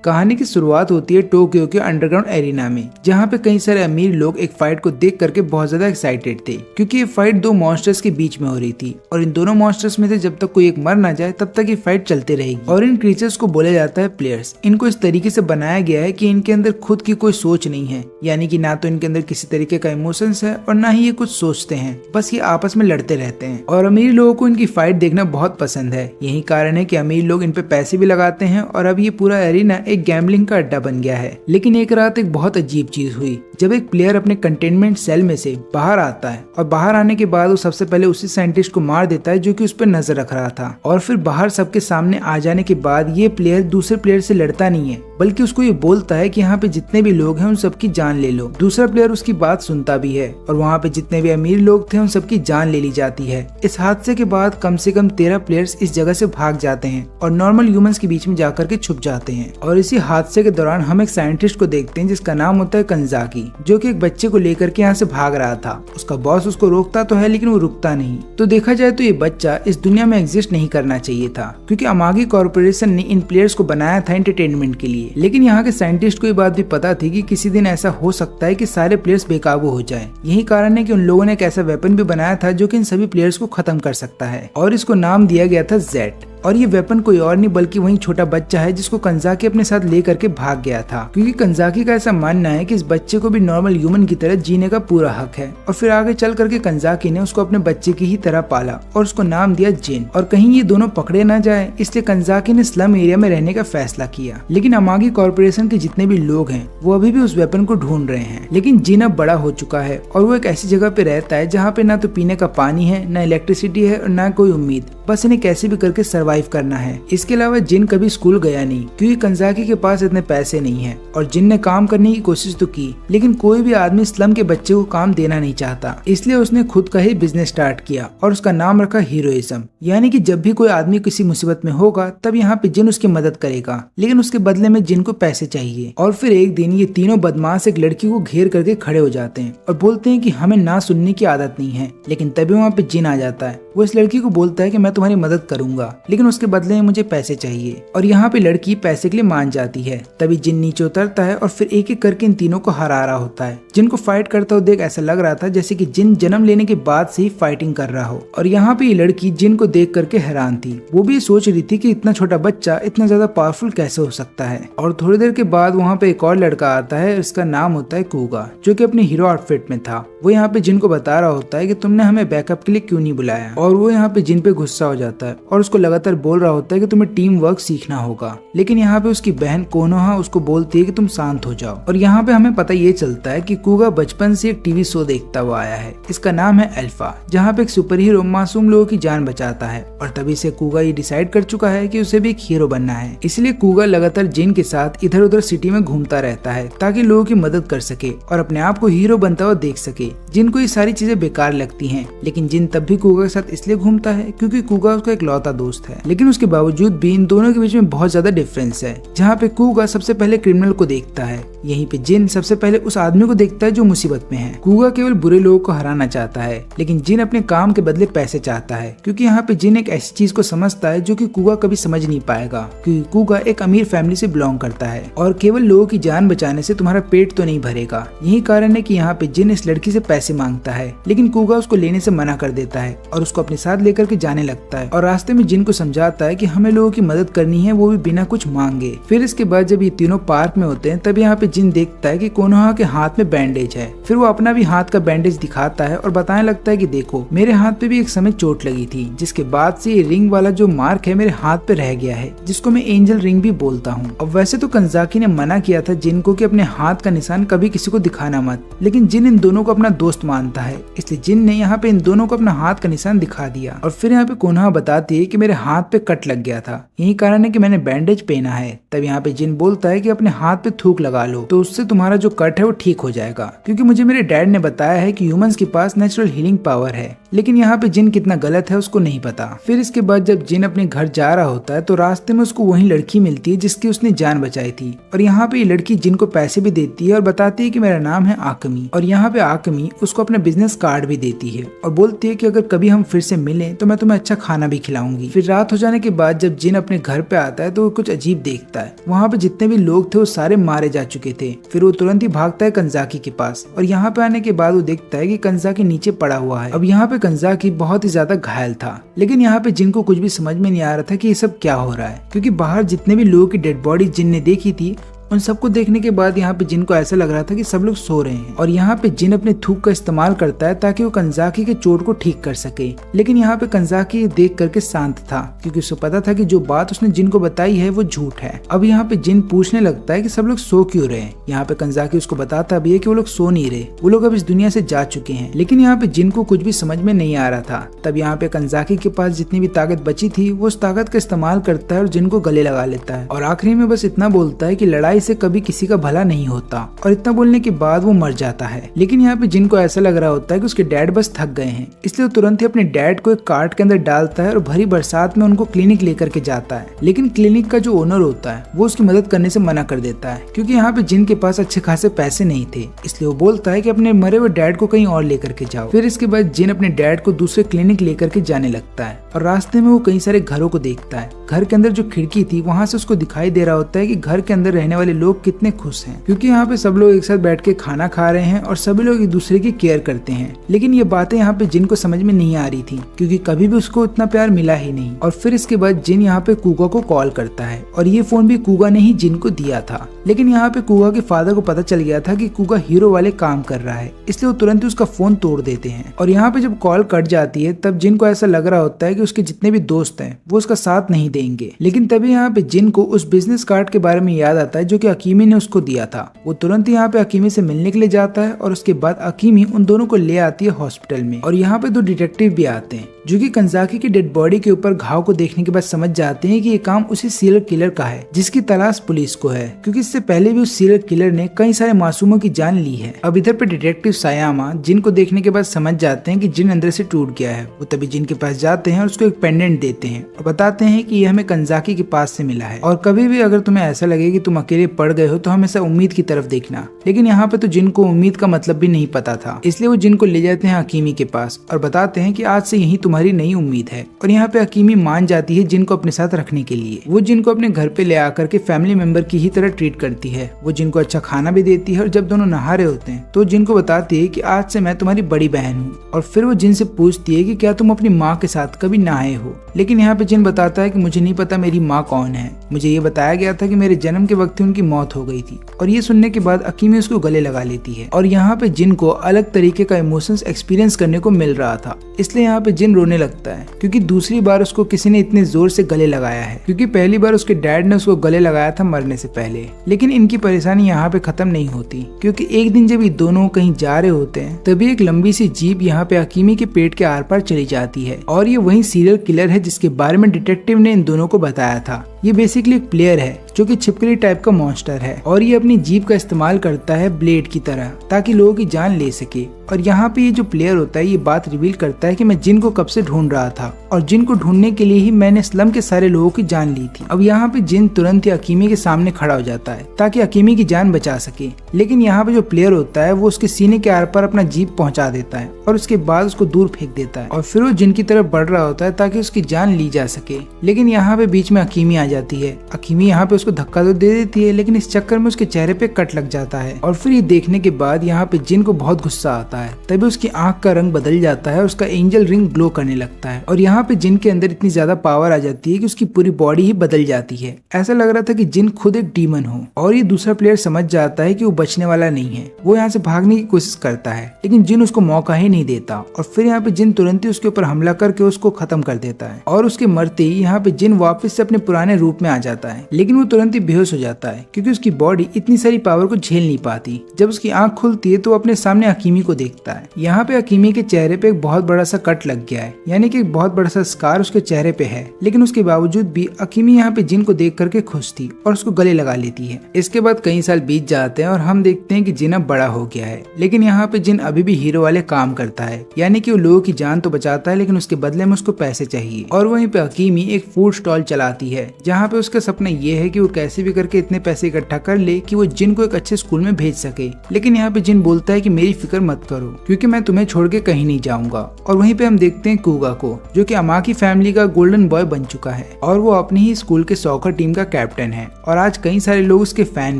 कहानी की शुरुआत होती है टोक्यो के अंडरग्राउंड एरिना में, जहाँ पे कई सारे अमीर लोग एक फाइट को देख करके बहुत ज्यादा एक्साइटेड थे, क्योंकि ये फाइट दो मॉन्स्टर्स के बीच में हो रही थी और इन दोनों मॉन्स्टर्स में से जब तक कोई एक मर ना जाए तब तक ये फाइट चलते रहेगी। और इन क्रीचर्स को बोला जाता है प्लेयर्स। इनको इस तरीके से बनाया गया है कि इनके अंदर खुद की कोई सोच नहीं है, यानी कि ना तो इनके अंदर किसी तरीके का इमोशंस है और ना ही ये कुछ सोचते हैं, बस ये आपस में लड़ते रहते हैं। और अमीर लोगों को इनकी फाइट देखना बहुत पसंद है। यही कारण है कि अमीर लोग इन पे पैसे भी लगाते हैं और अब ये पूरा एरिना एक गैम्बलिंग का अड्डा बन गया है। लेकिन एक रात एक बहुत अजीब चीज हुई, जब एक प्लेयर अपने कंटेनमेंट सेल में से बाहर आता है और बाहर आने के बाद वो सबसे पहले उसी साइंटिस्ट को मार देता है जो कि उस पर नजर रख रहा था। और फिर बाहर सबके सामने आ जाने के बाद ये प्लेयर दूसरे प्लेयर से लड़ता नहीं है, बल्कि उसको ये बोलता है कि यहाँ पे जितने भी लोग हैं उन सबकी जान ले लो। दूसरा प्लेयर उसकी बात सुनता भी है और वहाँ पे जितने भी अमीर लोग थे उन सबकी जान ले ली जाती है। इस हादसे के बाद कम से कम 13 प्लेयर्स इस जगह से भाग जाते हैं और नॉर्मल ह्यूमंस के बीच में जाकर के छुप जाते हैं। और इसी हादसे के दौरान हम एक साइंटिस्ट को देखते हैं जिसका नाम होता है कंजाकी, जो कि एक बच्चे को लेकर के यहाँ से भाग रहा था। उसका बॉस उसको रोकता तो है लेकिन वो रुकता नहीं। तो देखा जाए तो ये बच्चा इस दुनिया में एग्जिस्ट नहीं करना चाहिए था, क्योंकि अमागी कॉर्पोरेशन ने इन प्लेयर्स को बनाया था एंटरटेनमेंट के लिए। लेकिन यहाँ के साइंटिस्ट को ये बात भी पता थी कि किसी दिन ऐसा हो सकता है कि सारे प्लेयर्स बेकाबू हो जाएं। यही कारण है कि उन लोगों ने एक ऐसा वेपन भी बनाया था जो कि इन सभी प्लेयर्स को खत्म कर सकता है, और इसको नाम दिया गया था जेट। और ये वेपन कोई और नहीं बल्कि वही छोटा बच्चा है जिसको कंजाकी अपने साथ लेकर के भाग गया था, क्योंकि कंजाकी का ऐसा मानना है कि इस बच्चे को भी नॉर्मल ह्यूमन की तरह जीने का पूरा हक है। और फिर आगे चल करके कंजाकी ने उसको अपने बच्चे की ही तरह पाला और उसको नाम दिया जिन। और कहीं ये दोनों पकड़े ना जाए इसलिए कंजाकी ने स्लम एरिया में रहने का फैसला किया। लेकिन अमागी कॉर्पोरेशन के जितने भी लोग हैं वो अभी भी उस वेपन को ढूंढ रहे हैं। लेकिन जिन अब बड़ा हो चुका है और वो एक ऐसी जगह पे रहता है जहाँ पे ना तो पीने का पानी है, ना इलेक्ट्रिसिटी है और ना कोई उम्मीद, बस इन्हें कैसे भी करके सरवाइव करना है। इसके अलावा जिन कभी स्कूल गया नहीं, क्योंकि कंजाकी के पास इतने पैसे नहीं है। और जिन ने काम करने की कोशिश तो की, लेकिन कोई भी आदमी स्लम के बच्चे को काम देना नहीं चाहता, इसलिए उसने खुद का ही बिजनेस स्टार्ट किया और उसका नाम रखा हीरोइज्म। यानी कि जब भी कोई आदमी किसी मुसीबत में होगा तब यहाँ पे जिन उसकी मदद करेगा, लेकिन उसके बदले में जिन को पैसे चाहिए। और फिर एक दिन ये तीनों बदमाश एक लड़की को घेर करके खड़े हो जाते हैं और बोलते हैं कि हमें ना सुनने की आदत नहीं है। लेकिन तभी वहाँ पे जिन आ जाता है। वो इस लड़की को बोलता है कि मैं तुम्हारी मदद करूंगा, लेकिन उसके बदले में मुझे पैसे चाहिए। और यहाँ पे लड़की पैसे के लिए मान जाती है। तभी जिन नीचे उतरता है और फिर एक एक करके इन तीनों को हरा रहा होता है। जिन को फाइट करता हुआ देख ऐसा लग रहा था जैसे कि जिन जन्म लेने के बाद से ही फाइटिंग कर रहा हो। और यहाँ पे ये लड़की जिन को देख करके हैरान थी। वो भी सोच रही थी कि इतना छोटा बच्चा इतना ज्यादा पावरफुल कैसे हो सकता है। और थोड़ी देर के बाद वहाँ पे एक और लड़का आता है, इसका नाम होता है कुगा, जो कि अपने हीरो आउटफिट में था। वो यहाँ पे जिन को बता रहा होता है कि तुमने हमें बैकअप के लिए क्यों नहीं बुलाया। और वो यहाँ पे जिन पे गुस्सा हो जाता है और उसको लगातार बोल रहा होता है कि तुम्हें टीम वर्क सीखना होगा। लेकिन यहाँ पे उसकी बहन कोनोहा उसको बोलती है कि तुम शांत हो जाओ। और यहाँ पे हमें पता ये चलता है कि कुगा बचपन से एक टीवी शो देखता हुआ आया है, इसका नाम है अल्फा, जहाँ पे एक सुपर हीरो मासूम लोगों की जान बचाता है। और तभी से कुगा ये डिसाइड कर चुका है कि उसे भी एक हीरो बनना है। इसलिए कुगा लगातार जिन के साथ इधर उधर सिटी में घूमता रहता है ताकि लोगों की मदद कर सके और अपने आप को हीरो बनता हुआ देख सके। जिन को ये सारी चीजें बेकार लगती हैं, लेकिन जिन तब भी कुगा के साथ इसलिए घूमता है क्योंकि कुगा उसका एक लौता दोस्त है। लेकिन उसके बावजूद भी इन दोनों के बीच में बहुत ज्यादा डिफरेंस है। जहाँ पे कुगा सबसे पहले क्रिमिनल को देखता है, यहीं पे जिन सबसे पहले उस आदमी को देखता है जो मुसीबत में है। कुगा केवल बुरे लोगों को हराना चाहता है, लेकिन जिन अपने काम के बदले पैसे चाहता है, क्योंकि यहाँ पे जिन एक ऐसी चीज को समझता है जो कि कुगा कभी समझ नहीं पाएगा, क्योंकि कुगा एक अमीर फैमिली से बिलोंग करता है और केवल लोगों की जान बचाने से तुम्हारा पेट तो नहीं भरेगा। यही कारण है कि यहाँ पे जिन इस लड़की से पैसे मांगता है, लेकिन कुगा उसको लेने से मना कर देता है और उसको अपने साथ लेकर के जाने लगता है। और रास्ते में जिन को समझाता है कि हमें लोगों की मदद करनी है, वो भी बिना कुछ मांगे। फिर इसके बाद जब ये तीनों पार्क में होते हैं तब यहाँ पे जिन देखता है कि कोनोहा के हाथ में बैंडेज है। फिर वो अपना भी हाथ का बैंडेज दिखाता है और बताने लगता है कि देखो मेरे हाथ पे भी एक समय चोट लगी थी, जिसके बाद से ये रिंग वाला जो मार्क है मेरे हाथ पे रह गया है, जिसको मैं एंजल रिंग भी बोलता हूँ। अब वैसे तो कंजाकी ने मना किया था जिन को कि अपने हाथ का निशान कभी किसी को दिखाना मत, लेकिन जिन इन दोनों को अपना दोस्त मानता है, इसलिए जिन ने यहाँ पे इन दोनों को अपना हाथ का निशान दिखा दिया। और फिर यहाँ पे कोनोहा बताती है कि मेरे हाथ पे कट लग गया था, यही कारण है कि मैंने बैंडेज पहना है। तब यहाँ पे जिन बोलता है कि अपने हाथ पे थूक लगा लो तो उससे तुम्हारा जो कट है वो ठीक हो जाएगा, क्योंकि मुझे मेरे डैड ने बताया है कि ह्यूमंस के पास नेचुरल हीलिंग पावर है। लेकिन यहाँ पे जिन कितना गलत है उसको नहीं पता। फिर इसके बाद जब जिन अपने घर जा रहा होता है तो रास्ते में उसको वही लड़की मिलती है जिसकी उसने जान बचाई थी, और यहाँ पे ये लड़की जिन को पैसे भी देती है और बताती है कि मेरा नाम है आकमी, और यहाँ पे आकमी उसको अपना बिजनेस कार्ड भी देती है और बोलती है कि अगर कभी हम फिर से मिलें तो मैं तुम्हें अच्छा खाना भी खिलाऊंगी। फिर रात हो जाने के बाद जब जिन अपने घर पे आता है तो वो कुछ अजीब देखता है। वहाँ पे जितने भी लोग थे वो सारे मारे जा चुके थे। फिर वो तुरंत ही भागता है कंजाकी के पास, और यहाँ पे आने के बाद वो देखता है कि कंजाकी नीचे पड़ा हुआ है। अब यहाँ पे कंजाकी बहुत ही ज्यादा घायल था, लेकिन यहाँ पे जिन को कुछ भी समझ में नहीं आ रहा था कि ये सब क्या हो रहा है, क्योंकि बाहर जितने भी लोगों की डेड बॉडी जिन ने देखी थी उन सबको देखने के बाद यहाँ पे जिन को ऐसा लग रहा था कि सब लोग सो रहे हैं, और यहाँ पे जिन अपने थूक का इस्तेमाल करता है ताकि वो कंजाकी के चोट को ठीक कर सके। लेकिन यहाँ पे कंजाकी देख करके शांत था, क्योंकि उसे पता था कि जो बात उसने जिन को बताई है वो झूठ है। अब यहाँ पे जिन पूछने लगता है कि सब लोग सो क्यों रहे हैं। यहाँ पे कंजाकी उसको बताता भी है कि वो लोग सो नहीं रहे, वो लोग अब इस दुनिया से जा चुके हैं। लेकिन यहाँ पे जिन को कुछ भी समझ में नहीं आ रहा था। तब यहाँ पे कंजाकी के पास जितनी भी ताकत बची थी वो उस ताकत का इस्तेमाल करता है और जिन को गले लगा लेता है, और आखिरी में बस इतना बोलता है कि लड़ाई से कभी किसी का भला नहीं होता, और इतना बोलने के बाद वो मर जाता है। लेकिन यहाँ पे जिन को ऐसा लग रहा होता है कि उसके डैड बस थक गए हैं, इसलिए वो तुरंत ही अपने डैड को एक कार्ट के अंदर डालता है और भरी बरसात में उनको क्लिनिक लेकर के जाता है। लेकिन क्लिनिक का जो ओनर होता है वो उसकी मदद करने से मना कर देता है, क्योंकि यहाँ पे जिन के पास अच्छे खासे पैसे नहीं थे, इसलिए वो बोलता है कि अपने मरे हुए डैड को कहीं और लेकर के जाओ। फिर इसके बाद जिन अपने डैड को दूसरे क्लिनिक लेकर के जाने लगता है, और रास्ते में वो कई सारे घरों को देखता है। घर के अंदर जो खिड़की थी वहाँ से उसको दिखाई दे रहा होता है कि घर के अंदर रहने वाले लोग कितने खुश हैं, क्योंकि यहाँ पे सब लोग एक साथ बैठ के खाना खा रहे हैं और सभी लोग एक दूसरे की केयर करते हैं। लेकिन ये बातें यहाँ पे जिन को समझ में नहीं आ रही थी, क्योंकि कभी भी उसको इतना प्यार मिला ही नहीं। और फिर इसके बाद जिन यहाँ पे कुगा को कॉल करता है, और ये फोन भी कुगा ने ही जिन को दिया था। लेकिन यहाँ पे कुगा के फादर को पता चल गया था कि कुगा हीरो वाले काम कर रहा है, इसलिए वो तुरंत ही उसका फोन तोड़ देते हैं। और यहाँ पे जब कॉल कट जाती है तब जिन को ऐसा लग रहा होता है कि उसके जितने भी दोस्त हैं वो उसका साथ नहीं देंगे। लेकिन तभी यहाँ पे जिन को उस बिजनेस कार्ड के बारे में याद आता है जो कि अकीमी ने उसको दिया था। वो तुरंत ही यहाँ पे अकीमी से मिलने के लिए जाता है, और उसके बाद अकीमी उन दोनों को ले आती है हॉस्पिटल में। और यहाँ पे दो डिटेक्टिव भी आते हैं जो कि कंजाकी की डेड बॉडी के ऊपर घाव को देखने के बाद समझ जाते हैं कि ये काम उसी सीरियल किलर का है जिसकी तलाश पुलिस को है, क्योंकि इससे पहले भी उस सीरियल किलर ने कई सारे मासूमों की जान ली है। अब इधर पे डिटेक्टिव सायामा जिन को देखने के बाद समझ जाते हैं कि जिन अंदर से टूट गया है। वो तभी जिन के पास जाते हैं और उसको एक पेंडेंट देते हैं और बताते हैं कि ये हमें कंजाकी के पास से मिला है, और कभी भी अगर तुम्हें ऐसा लगे कि तुम अकेले पड़ गए हो तो हमेशा उम्मीद की तरफ देखना। लेकिन यहाँ पे तो जिन को उम्मीद का मतलब भी नहीं पता था, इसलिए वो जिन को ले जाते हैं हकीमी के पास और बताते हैं कि आज से यही तुम्हारी नई उम्मीद है। और यहाँ पे हकीमी मान जाती है जिन को अपने साथ रखने के लिए। वो जिन को अपने घर पे ले आकर के फैमिली मेंबर की ही तरह ट्रीट करती है। वो जिन को अच्छा खाना भी देती है, और जब दोनों नहा रहे होते हैं तो जिन को बताती है कि आज से मैं तुम्हारी बड़ी बहन हूँ। और फिर वो जिन से पूछती है कि क्या तुम अपनी माँ के साथ कभी नहाए हो। लेकिन यहाँ पे जिन बताता है कि मुझे नहीं पता मेरी माँ कौन है, मुझे ये बताया गया था कि मेरे जन्म के वक्त ही उनकी मौत हो गई थी। और ये सुनने के बाद हकीमी उसको गले लगा लेती है। और यहाँ पे जिन को अलग तरीके का इमोशंस एक्सपीरियंस करने को मिल रहा था, इसलिए यहाँ पे जिन रोने लगता है, क्योंकि दूसरी बार उसको किसी ने इतने जोर से गले लगाया है, क्योंकि पहली बार उसके डैड ने उसको गले लगाया था मरने से पहले। लेकिन इनकी परेशानी यहाँ पे खत्म नहीं होती, क्योंकि एक दिन जब ये दोनों कहीं जा रहे होते हैं तभी एक लंबी सी जीप यहाँ पे हकीमी के पेट के आर पार चली जाती है। और ये वही सीरियल किलर है जिसके बारे में डिटेक्टिव ने इन दोनों को बताया था। ये बेसिकली एक प्लेयर है जो कि छिपकली टाइप का मॉन्स्टर है, और ये अपनी जीप का इस्तेमाल करता है ब्लेड की तरह ताकि लोगों की जान ले सके। और यहाँ पे ये जो प्लेयर होता है ये बात रिवील करता है कि मैं जिन को कब से ढूंढ रहा था, और जिन को ढूंढने के लिए ही मैंने स्लम के सारे लोगों की जान ली थी। अब यहाँ पे जिन तुरंत ही हकीमी के सामने खड़ा हो जाता है ताकि हकीमी की जान बचा सके। लेकिन यहाँ पे जो प्लेयर होता है वो उसके सीने के आर पार अपना जीप पहुंचा देता है और उसके बाद उसको दूर फेंक देता है, और फिर वो जिन की तरफ बढ़ रहा होता है ताकि उसकी जान ली जा सके। लेकिन यहाँ पे बीच में हकीमी आ जाती है। हकीमी यहाँ पे उसको धक्का तो दे देती है, लेकिन इस चक्कर में उसके चेहरे पे कट लग जाता है। और फिर ये देखने के बाद यहाँ पे जिन को बहुत गुस्सा आता है। तभी उसकी आंख का रंग बदल जाता है, उसका एंजल रिंग ग्लो करने लगता है। और यहाँ पे जिन के अंदर इतनी ज्यादा पावर आ जाती है कि उसकी पूरी बॉडी ही बदल जाती है। ऐसा लग रहा था कि जिन खुद एक डीमन हो। और ये दूसरा प्लेयर समझ जाता है कि वो बचने वाला नहीं है। वो यहाँ से भागने की कोशिश करता है, लेकिन जिन उसको मौका ही नहीं देता। और फिर यहाँ पे जिन तुरंत ही उसके ऊपर हमला करके उसको खत्म कर देता है। और उसके मरते ही यहाँ पे जिन वापस से अपने पुराने रूप में आ जाता है, लेकिन वो तुरंत ही बेहोश हो जाता है क्योंकि उसकी बॉडी इतनी सारी पावर को झेल नहीं पाती। जब उसकी आंख खुलती है तो अपने सामने अकीमी को देखता है। यहाँ पे अकीमी के चेहरे पे एक बहुत बड़ा सा कट लग गया है, यानी कि एक बहुत बड़ा सा स्कार उसके चेहरे पे है। लेकिन उसके बावजूद भी अकीमी यहाँ पे जिन को देख करके खुश थी और उसको गले लगा लेती है। इसके बाद कई साल बीत जाते हैं और हम देखते हैं कि जिन अब बड़ा हो गया है, लेकिन यहाँ पे जिन अभी भी हीरो वाले काम करता है, यानी कि वो लोगों की जान तो बचाता है लेकिन उसके बदले में उसको पैसे चाहिए। और वहीं पे अकीमी एक फूड स्टॉल चलाती है जहाँ पे उसका सपना ये है कि वो कैसे भी करके इतने पैसे इकट्ठा कर ले कि वो जिन को एक अच्छे स्कूल में भेज सके। लेकिन यहाँ पे जिन बोलता है कि मेरी फिक्र मत करो क्योंकि मैं तुम्हें छोड़ के कहीं नहीं जाऊंगा। और वहीं पे हम देखते हैं कुगा को, जो कि अमा की फैमिली का गोल्डन बॉय बन चुका है और वो अपनी ही स्कूल के सॉकर टीम का कैप्टन है और आज कई सारे लोग उसके फैन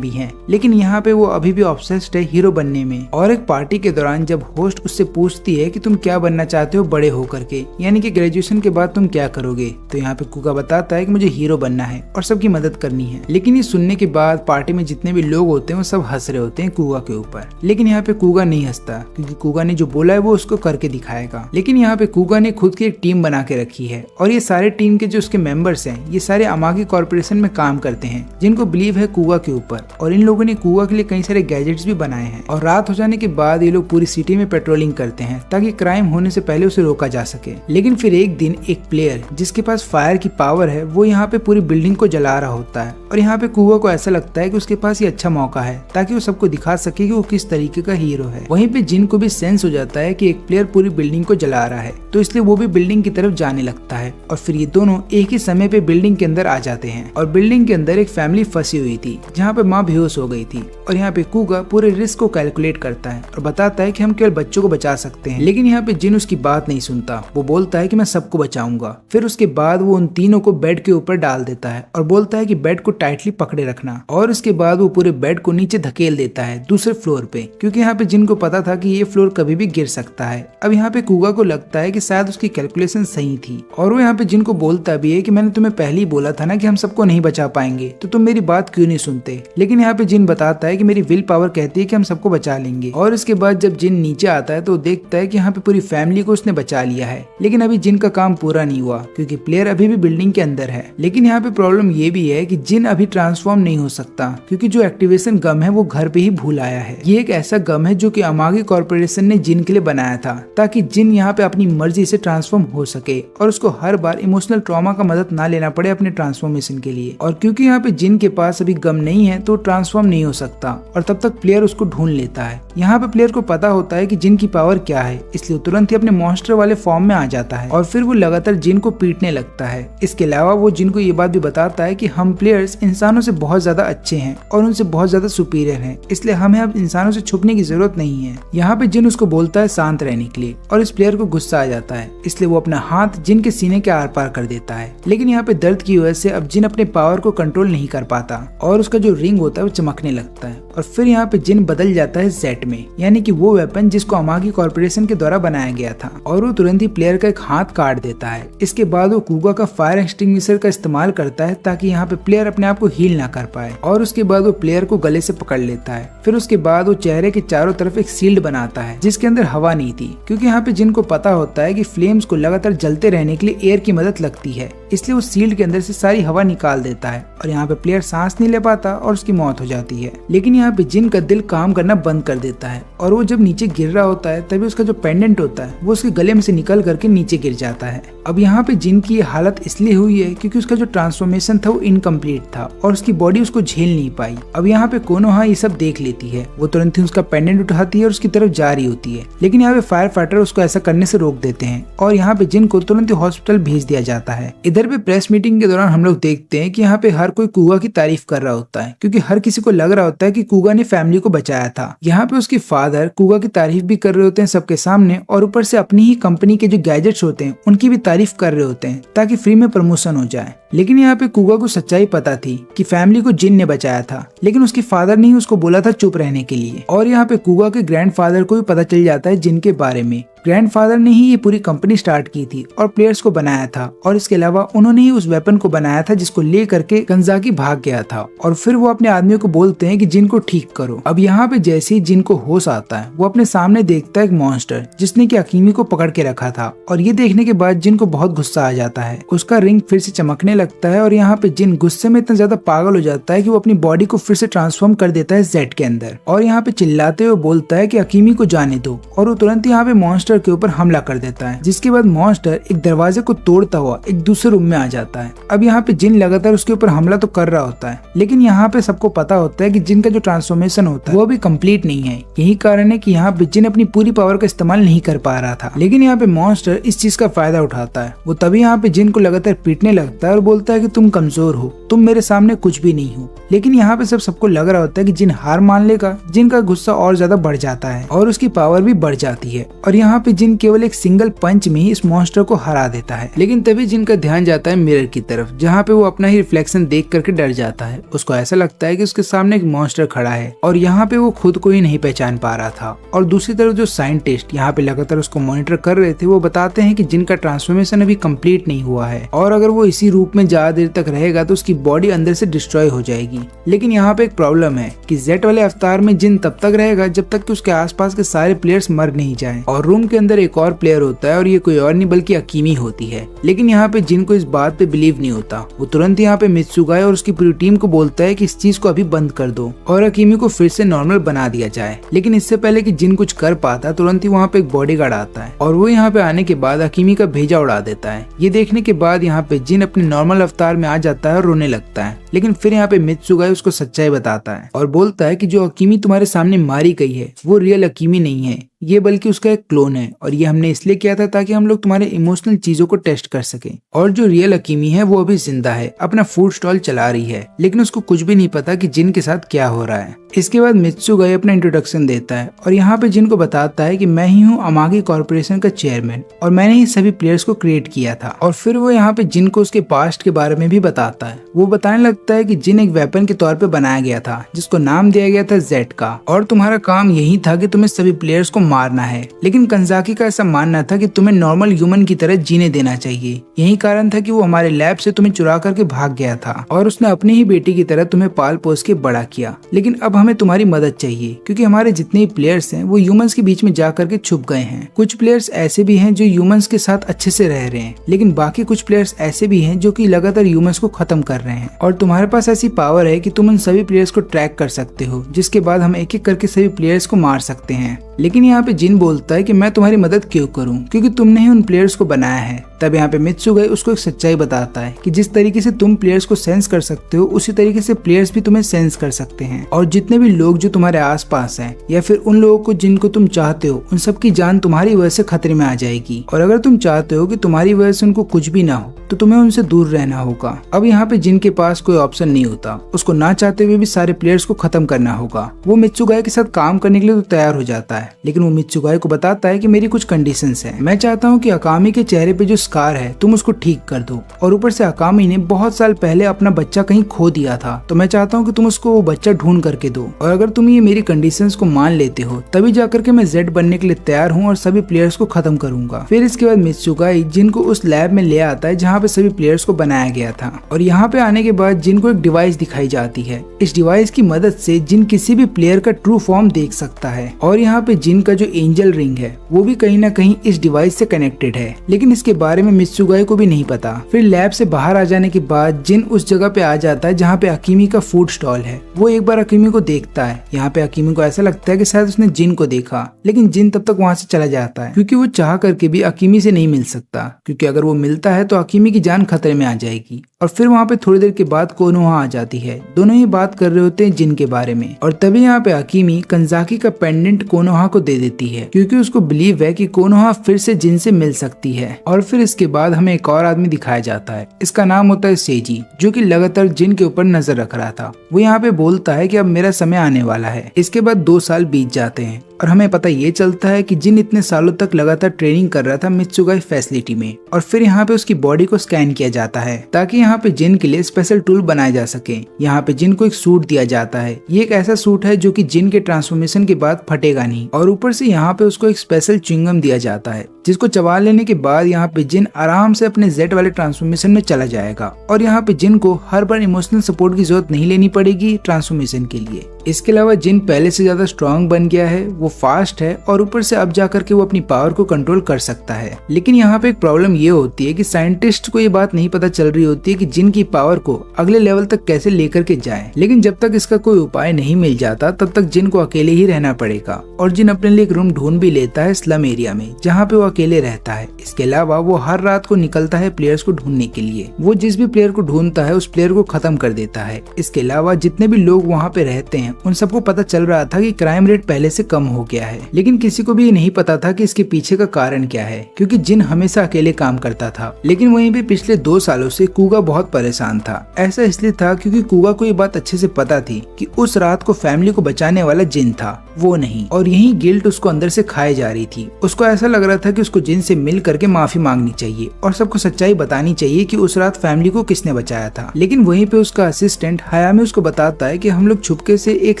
भी हैं। लेकिन यहाँ पे वो अभी भी ऑब्सेस्ड है हीरो बनने में। और एक पार्टी के दौरान जब होस्ट उससे पूछती है कि तुम क्या बनना चाहते हो बड़े होकर के, यानी कि ग्रेजुएशन के बाद तुम क्या करोगे, तो यहाँ पे कुगा बताता है कि मुझे हीरो बनना है और सबकी मदद करनी है। लेकिन ये सुनने के बाद पार्टी में जितने भी लोग होते हैं वो सब हंस रहे होते हैं कुगा के ऊपर। लेकिन यहाँ पे कुगा नहीं हंसता क्योंकि कुगा ने जो बोला है वो उसको करके दिखाएगा। लेकिन यहाँ पे कुगा ने खुद की एक टीम बना के रखी है और ये सारे टीम के जो उसके मेंबर्स हैं ये सारे अमागी कॉर्पोरेशन में काम करते हैं जिनको बिलीव है कुगा के ऊपर। और इन लोगों ने कुगा के लिए कई सारे गैजेट्स भी बनाए हैं। और रात हो जाने के बाद ये लोग पूरी सिटी में पेट्रोलिंग करते हैं ताकि क्राइम होने से पहले उसे रोका जा सके। लेकिन फिर एक दिन एक प्लेयर जिसके पास फायर की पावर है वो यहाँ पे पूरी बिल्डिंग को जला रहा होता है और यहाँ पे कुगा को ऐसा लगता है कि उसके पास ये अच्छा मौका है ताकि वो सबको दिखा सके कि वो किस तरीके का हीरो है। वहीं पे जिन को भी सेंस हो जाता है कि एक प्लेयर पूरी बिल्डिंग को जला रहा है तो इसलिए वो भी बिल्डिंग की तरफ जाने लगता है और फिर ये दोनों एक ही समय पे बिल्डिंग के अंदर आ जाते हैं। और बिल्डिंग के अंदर एक फैमिली फंसी हुई थी जहाँ पे माँ बेहोश हो गई थी और यहाँ पे कुगा पूरे रिस्क को कैलकुलेट करता है और बताता है कि हम केवल बच्चों को बचा सकते हैं। लेकिन यहाँ पे जिन उसकी बात नहीं सुनता, वो बोलता है कि मैं सबको बचाऊंगा। फिर उसके बाद वो उन तीनों को बेड के ऊपर डाल देता है और बोलता है कि बेड को टाइटली पकड़े रखना। और उसके बाद वो पूरे बेड को नीचे धकेल देता है दूसरे फ्लोर पे, क्योंकि यहाँ पे जिन को पता था कि ये फ्लोर कभी भी गिर सकता है। अब यहाँ पे कुगा को लगता है कि शायद उसकी कैलकुलेशन सही थी और वो यहाँ पे जिन को बोलता भी है कि मैंने तुम्हें पहले ही बोला था ना कि हम सबको नहीं बचा पाएंगे, तो तुम मेरी बात क्यों नहीं सुनते। लेकिन यहाँ पे जिन बताता है कि मेरी विल पावर कहती है कि हम सबको बचा लेंगे। और इसके बाद जब जिन नीचे आता है तो देखता है कि यहाँ पे पूरी फैमिली को उसने बचा लिया है। लेकिन अभी जिन का काम पूरा नहीं हुआ क्योंकि प्लेयर अभी भी बिल्डिंग के अंदर है। लेकिन यहाँ पे प्रॉब्लम ये भी है कि जिन अभी ट्रांसफॉर्म नहीं हो सकता क्योंकि जो एक्टिवेशन गम है वो घर पे ही भूल आया है। ये एक ऐसा गम है जो कि अमागी कॉर्पोरेशन ने जिन के लिए बनाया था ताकि जिन यहाँ पे अपनी मर्जी से ट्रांसफॉर्म हो सके और उसको हर बार इमोशनल ट्रॉमा का मदद ना लेना पड़े अपने ट्रांसफॉर्मेशन के लिए। और क्योंकि यहाँ पे जिन के पास अभी गम नहीं है तो ट्रांसफॉर्म नहीं हो सकता और तब तक प्लेयर उसको ढूंढ लेता है। यहाँ पे प्लेयर को पता होता है कि जिन की पावर क्या है, इसलिए तुरंत ही अपने मॉन्स्टर वाले फॉर्म में आ जाता है और फिर वो लगातार जिन को पीटने लगता है। इसके अलावा वो जिन को ये बात भी बताता है कि हम प्लेयर्स इंसानों से बहुत ज्यादा अच्छे हैं और उनसे बहुत ज्यादा सुपीरियर हैं, इसलिए हमें अब इंसानों से छुपने की जरूरत नहीं है। यहाँ पे जिन उसको बोलता है शांत रहने के लिए और इस प्लेयर को गुस्सा आ जाता है, इसलिए वो अपना हाथ जिन के सीने के आर पार कर देता है। लेकिन यहाँ पे दर्द की वजह से अब जिन अपने पावर को कंट्रोल नहीं कर पाता और उसका जो रिंग होता है वो चमकने लगता है। और फिर यहाँ पे जिन बदल जाता है जेट में, यानी कि वो वेपन जिसको अमागी कॉर्पोरेशन के द्वारा बनाया गया था, और वो तुरंत ही प्लेयर का एक हाथ काट देता है। इसके बाद वो कुगा का फायर एक्सटिंग्विशर का इस्तेमाल करता है ताकि यहाँ पे प्लेयर अपने आप को हील ना कर पाए। और उसके बाद वो प्लेयर को गले से पकड़ लेता है। फिर उसके बाद वो चेहरे के चारों तरफ एक शील्ड बनाता है जिसके अंदर हवा नहीं थी, क्योंकि यहाँ पे जिनको पता होता है कि फ्लेम्स को लगातार जलते रहने के लिए एयर की मदद लगती है, इसलिए वो शील्ड के अंदर से सारी हवा निकाल देता है और यहाँ पे प्लेयर सांस नहीं ले पाता और उसकी मौत हो जाती है। लेकिन यहाँ पे जिन का दिल काम करना बंद कर देता है और वो जब नीचे गिर रहा होता है तभी उसका जो पेंडेंट होता है वो उसके गले में से निकल करके नीचे गिर जाता है। अब यहाँ पे जिन की हालत इसलिए हुई है क्योंकि उसका जो ट्रांसफॉर्मेशन था वो इनकम्प्लीट था और उसकी बॉडी उसको झेल नहीं पाई। अब यहाँ पे कोनोहा ये सब देख लेती है, वो तुरंत ही उसका पेंडेंट उठाती है और उसकी तरफ जा रही होती है। लेकिन यहाँ पे फायर फाइटर उसको ऐसा करने से रोक देते हैं और यहाँ पे जिन को तुरंत ही हॉस्पिटल भेज दिया जाता है। इधर पे प्रेस मीटिंग के दौरान हम लोग देखते हैं कि यहाँ पे हर कोई कुगा की तारीफ कर रहा होता है क्योंकि हर किसी को लग रहा होता है कि कुगा ने फैमिली को बचाया था। यहाँ पे उसके फादर कुगा की तारीफ भी कर रहे होते हैं सबके सामने और ऊपर से अपनी ही कंपनी के जो गैजेट्स होते हैं उनकी भी तारीफ कर रहे होते हैं ताकि फ्री में प्रमोशन हो जाए। लेकिन यहाँ पे कुगा को सच्चाई पता थी कि फैमिली को जिन ने बचाया था, लेकिन उसके फादर ने ही उसको बोला था चुप रहने के लिए। और यहाँ पे कुगा के ग्रैंडफादर को भी पता चल जाता है जिन के बारे में। ग्रैंडफादर ने ही ये पूरी कंपनी स्टार्ट की थी और प्लेयर्स को बनाया था और इसके अलावा उन्होंने ही उस वेपन को बनाया था जिसको ले करके गंजाकी भाग गया था। और फिर वो अपने आदमियों को बोलते हैं कि जिन को ठीक करो। अब यहाँ पे जैसे ही जिन को होश आता है वो अपने सामने देखता है एक मॉन्स्टर जिसने की अकीमी को पकड़ के रखा था और ये देखने के बाद जिन को बहुत गुस्सा आ जाता है। उसका रिंग फिर से चमकने लगता है और यहाँ पे जिन गुस्से में इतना ज्यादा पागल हो जाता है कि वो अपनी बॉडी को फिर से ट्रांसफॉर्म कर देता है जेड के अंदर और यहाँ पे चिल्लाते हुए बोलता है कि अकीमी को जाने दो और वो तुरंत यहाँ पे मॉन्स्टर के ऊपर हमला कर देता है, जिसके बाद मॉन्स्टर एक दरवाजे को तोड़ता हुआ एक दूसरे रूम में आ जाता है। अब यहाँ पे जिन लगातार उसके ऊपर हमला तो कर रहा होता है, लेकिन यहाँ पे सबको पता होता है कि जिन का जो ट्रांसफॉर्मेशन होता है वो अभी कंप्लीट नहीं है। यही कारण है कि यहाँ पे जिन अपनी पूरी पावर का इस्तेमाल नहीं कर पा रहा था, लेकिन यहाँ पे मॉन्स्टर इस चीज का फायदा उठाता है। वो तभी यहाँ पे जिन को लगातार पीटने लगता है और बोलता है कि तुम कमजोर हो, तुम मेरे सामने कुछ भी नहीं हो। लेकिन यहाँ पे सबको लग रहा होता है कि जिन हार मान लेगा। जिन का गुस्सा और ज्यादा बढ़ जाता है और उसकी पावर भी बढ़ जाती है और यहाँ पे जिन केवल एक सिंगल पंच में ही इस मॉन्स्टर को हरा देता है। लेकिन तभी जिन का ध्यान जाता है मिरर की तरफ, जहाँ पे वो अपना ही रिफ्लेक्शन देख करके डर जाता है। उसको ऐसा लगता है कि उसके सामने एक मॉन्स्टर खड़ा है और यहाँ पे वो खुद को ही नहीं पहचान पा रहा था। और दूसरी तरफ जो साइंटिस्ट यहाँ पे लगातार उसको मॉनिटर कर रहे थे, वो बताते हैं कि जिन का ट्रांसफॉर्मेशन अभी कंप्लीट नहीं हुआ है और अगर वो इसी रूप में ज्यादा देर तक रहेगा तो उसकी बॉडी अंदर से डिस्ट्रॉय हो जाएगी। लेकिन यहाँ पे एक प्रॉब्लम है कि जेट वाले अवतार में जिन तब तक रहेगा जब तक कि उसके आसपास के सारे प्लेयर्स मर नहीं जाएं। और रूम के अंदर एक और प्लेयर होता है और ये कोई और नहीं बल्कि अकीमी होती है। लेकिन यहाँ पे जिन को इस बात पे बिलीव नहीं होता। वो तुरंत यहाँ पे मित्सुगाई और उसकी पूरी टीम को बोलता है कि इस चीज को अभी बंद कर दो और अकीमी को फिर से नॉर्मल बना दिया जाए। लेकिन इससे पहले कि जिन कुछ कर पाता, तुरंत ही वहाँ पे एक बॉडीगार्ड आता है और वो यहाँ पे आने के बाद अकीमी का भेजा उड़ा देता है। ये देखने के बाद यहाँ पे जिन अपने नॉर्मल अवतार में आ जाता है और रोने लगता है। लेकिन फिर यहाँ पे मित्सुगाई उसको सच्चाई बताता है और बोलता है कि जो अकीमी तुम्हारे सामने मारी गई है वो रियल अकीमी नहीं है, ये बल्कि उसका एक क्लोन है और ये हमने इसलिए किया था ताकि हम लोग तुम्हारे इमोशनल चीजों को टेस्ट कर सकें। और जो रियल अकीमी है वो अभी जिंदा है, अपना फूड स्टॉल चला रही है, लेकिन उसको कुछ भी नहीं पता कि जिन के साथ क्या हो रहा है। इसके बाद मित्सुगाई अपना इंट्रोडक्शन देता है और यहाँ पे जिन को बताता है कि मैं ही हूँ अमागी कॉर्पोरेशन का चेयरमैन और मैंने ही सभी प्लेयर्स को क्रिएट किया था। और फिर वो यहाँ पे जिन को उसके पास्ट के बारे में भी बताता है। वो बताने लगता है कि जिन एक वेपन के तौर पे बनाया गया था जिसको नाम दिया गया था जेड का और तुम्हारा काम यही था कि तुम्हें सभी प्लेयर्स को मारना है। लेकिन कंजाकी का ऐसा मानना था कि तुम्हें नॉर्मल ह्यूमन की तरह जीने देना चाहिए। यही कारण था कि वो हमारे लैब से तुम्हें चुरा करके भाग गया था और उसने अपनी ही बेटी की तरह तुम्हें पाल पोस के बड़ा किया। लेकिन अब हमें तुम्हारी मदद चाहिए क्योंकि हमारे जितने प्लेयर्स हैं वो ह्यूमंस के बीच में जा करके छुप गए हैं। कुछ प्लेयर्स ऐसे भी हैं जो ह्यूमंस के साथ अच्छे से रह रहे हैं, लेकिन बाकी कुछ प्लेयर्स ऐसे भी हैं जो कि लगातार ह्यूमंस को खत्म कर रहे हैं। और तुम्हारे पास ऐसी पावर है कि तुम उन सभी प्लेयर्स को ट्रैक कर सकते हो, जिसके बाद हम एक एक करके सभी प्लेयर्स को मार सकते हैं। लेकिन यहाँ पे जिन बोलता है कि मैं तुम्हारी मदद क्यों करूं, क्योंकि तुमने ही उन प्लेयर्स को बनाया है। तब यहाँ पे मित्सुगाई उसको एक सच्चाई बताता है कि जिस तरीके से तुम प्लेयर्स को सेंस कर सकते हो उसी तरीके से प्लेयर्स भी तुम्हें सेंस कर सकते हैं। और जितने भी लोग जो तुम्हारे आसपास हैं या फिर उन लोगों को जिनको तुम चाहते हो, उन सबकी जान तुम्हारी वजह से खतरे में आ जाएगी। और अगर तुम चाहते हो कि तुम्हारी वजह से उनको कुछ भी ना हो तो तुम्हें उनसे दूर रहना होगा। अब यहाँ पे जिन के पास कोई ऑप्शन नहीं होता, उसको ना चाहते हुए भी सारे प्लेयर्स को खत्म करना होगा। वो मित्सुगाई के साथ काम करने के लिए तो तैयार हो जाता है, लेकिन वो मित्सुगाई को बताता है कि मेरी कुछ कंडीशंस हैं। मैं चाहता हूँ कि अकामी के चेहरे पे जो स्कार है तुम उसको ठीक कर दो, और ऊपर से अकामी ने बहुत साल पहले अपना बच्चा कहीं खो दिया था, तो मैं चाहता हूँ कि तुम उसको वो बच्चा ढूंढ करके दो। और अगर तुम ये मेरी कंडीशंस को मान लेते हो तभी जाकर के मैं जेड बनने के लिए तैयार हूँ और सभी प्लेयर्स को खत्म करूंगा। फिर इसके बाद मित्सुगाई जिनको उस लैब में ले आता है जहाँ पे सभी प्लेयर्स को बनाया गया था। और यहाँ पे आने के बाद जिनको एक डिवाइस दिखाई जाती है। इस डिवाइस की मदद से जिन किसी भी प्लेयर का ट्रू फॉर्म देख सकता है। और यहाँ पे जिन का जो एंजल रिंग है वो भी कहीं ना कहीं इस डिवाइस से कनेक्टेड है, लेकिन इसके बारे में मित्सुगाई को भी नहीं पता। फिर लैब से बाहर आ जाने के बाद जिन उस जगह पे आ जाता है जहाँ पे अकीमी का फूड स्टॉल है। वो एक बार अकीमी को देखता है। यहाँ पे अकीमी को ऐसा लगता है कि शायद उसने जिन को देखा, लेकिन जिन तब तक वहाँ से चला जाता है क्योंकि वो चाह करके भी अकीमी से नहीं मिल सकता, क्योंकि अगर वो मिलता है तो अकीमी की जान खतरे में आ जाएगी। और फिर वहाँ पे थोड़ी देर के बाद कोनोहा आ जाती है। दोनों ही बात कर रहे होते हैं जिन के बारे में। और तभी यहाँ पे अकीमी कंजाकी का पेंडेंट कोनोहा को दे देती है क्योंकि उसको बिलीव है कि कोनोहा फिर से जिन से मिल सकती है। और फिर इसके बाद हमें एक और आदमी दिखाया जाता है। इसका नाम होता है सेजी, जो कि लगातार जिन के ऊपर नजर रख रहा था। वो यहाँ पे बोलता है कि अब मेरा समय आने वाला है। इसके बाद 2 साल बीत जाते हैं और हमें पता ये चलता है कि जिन इतने सालों तक लगातार ट्रेनिंग कर रहा था मित्सुगाई फैसिलिटी में। और फिर यहाँ पे उसकी बॉडी को स्कैन किया जाता है ताकि यहाँ पे जिन के लिए स्पेशल टूल बनाए जा सके। यहाँ पे जिन को एक सूट दिया जाता है। ये एक ऐसा सूट है जो कि जिन के ट्रांसफॉर्मेशन के बाद फटेगा नहीं। और ऊपर से यहाँ पे उसको एक स्पेशल च्युइंगम दिया जाता है जिसको चबा लेने के बाद यहाँ पे जिन आराम से अपने जेड वाले ट्रांसफॉर्मेशन में चला जाएगा। और यहाँ पे जिन को हर बार इमोशनल सपोर्ट की जरूरत नहीं लेनी पड़ेगी ट्रांसफॉर्मेशन के लिए। इसके अलावा जिन पहले से ज्यादा स्ट्रांग बन गया है, वो फास्ट है और ऊपर से अब जाकर के वो अपनी पावर को कंट्रोल कर सकता है। लेकिन यहाँ पे एक प्रॉब्लम ये होती है कि साइंटिस्ट को ये बात नहीं पता चल रही होती है कि जिन की पावर को अगले लेवल तक कैसे लेकर के जाए। लेकिन जब तक इसका कोई उपाय नहीं मिल जाता तब तक जिन को अकेले ही रहना पड़ेगा और जिन अपने लिए एक रूम ढूंढ भी लेता है स्लम एरिया में, जहाँ पे वो अकेले रहता है। इसके अलावा वो हर रात को निकलता है प्लेयर्स को ढूंढने के लिए। वो जिस भी प्लेयर को ढूंढता है उस प्लेयर को खत्म कर देता है। इसके अलावा जितने भी लोग वहाँ पे रहते हैं उन सबको पता चल रहा था कि क्राइम रेट पहले से कम हो गया है, लेकिन किसी को भी ये नहीं पता था कि इसके पीछे का कारण क्या है, क्योंकि जिन हमेशा अकेले काम करता था। लेकिन वहीं पे पिछले 2 सालों से कुगा बहुत परेशान था। ऐसा इसलिए था क्योंकि कुगा को ये बात अच्छे से पता थी कि उस रात को फैमिली को बचाने वाला जिन था, वो नहीं। और यही गिल्ट उसको अंदर से खाए जा रही थी। उसको ऐसा लग रहा था कि उसको जिन से मिल करके माफी मांगनी चाहिए और सबको सच्चाई बतानी चाहिए कि उस रात फैमिली को किसने बचाया था। लेकिन वहीं पे उसका असिस्टेंट हयामी उसको बताता है कि हम लोग छुपके से एक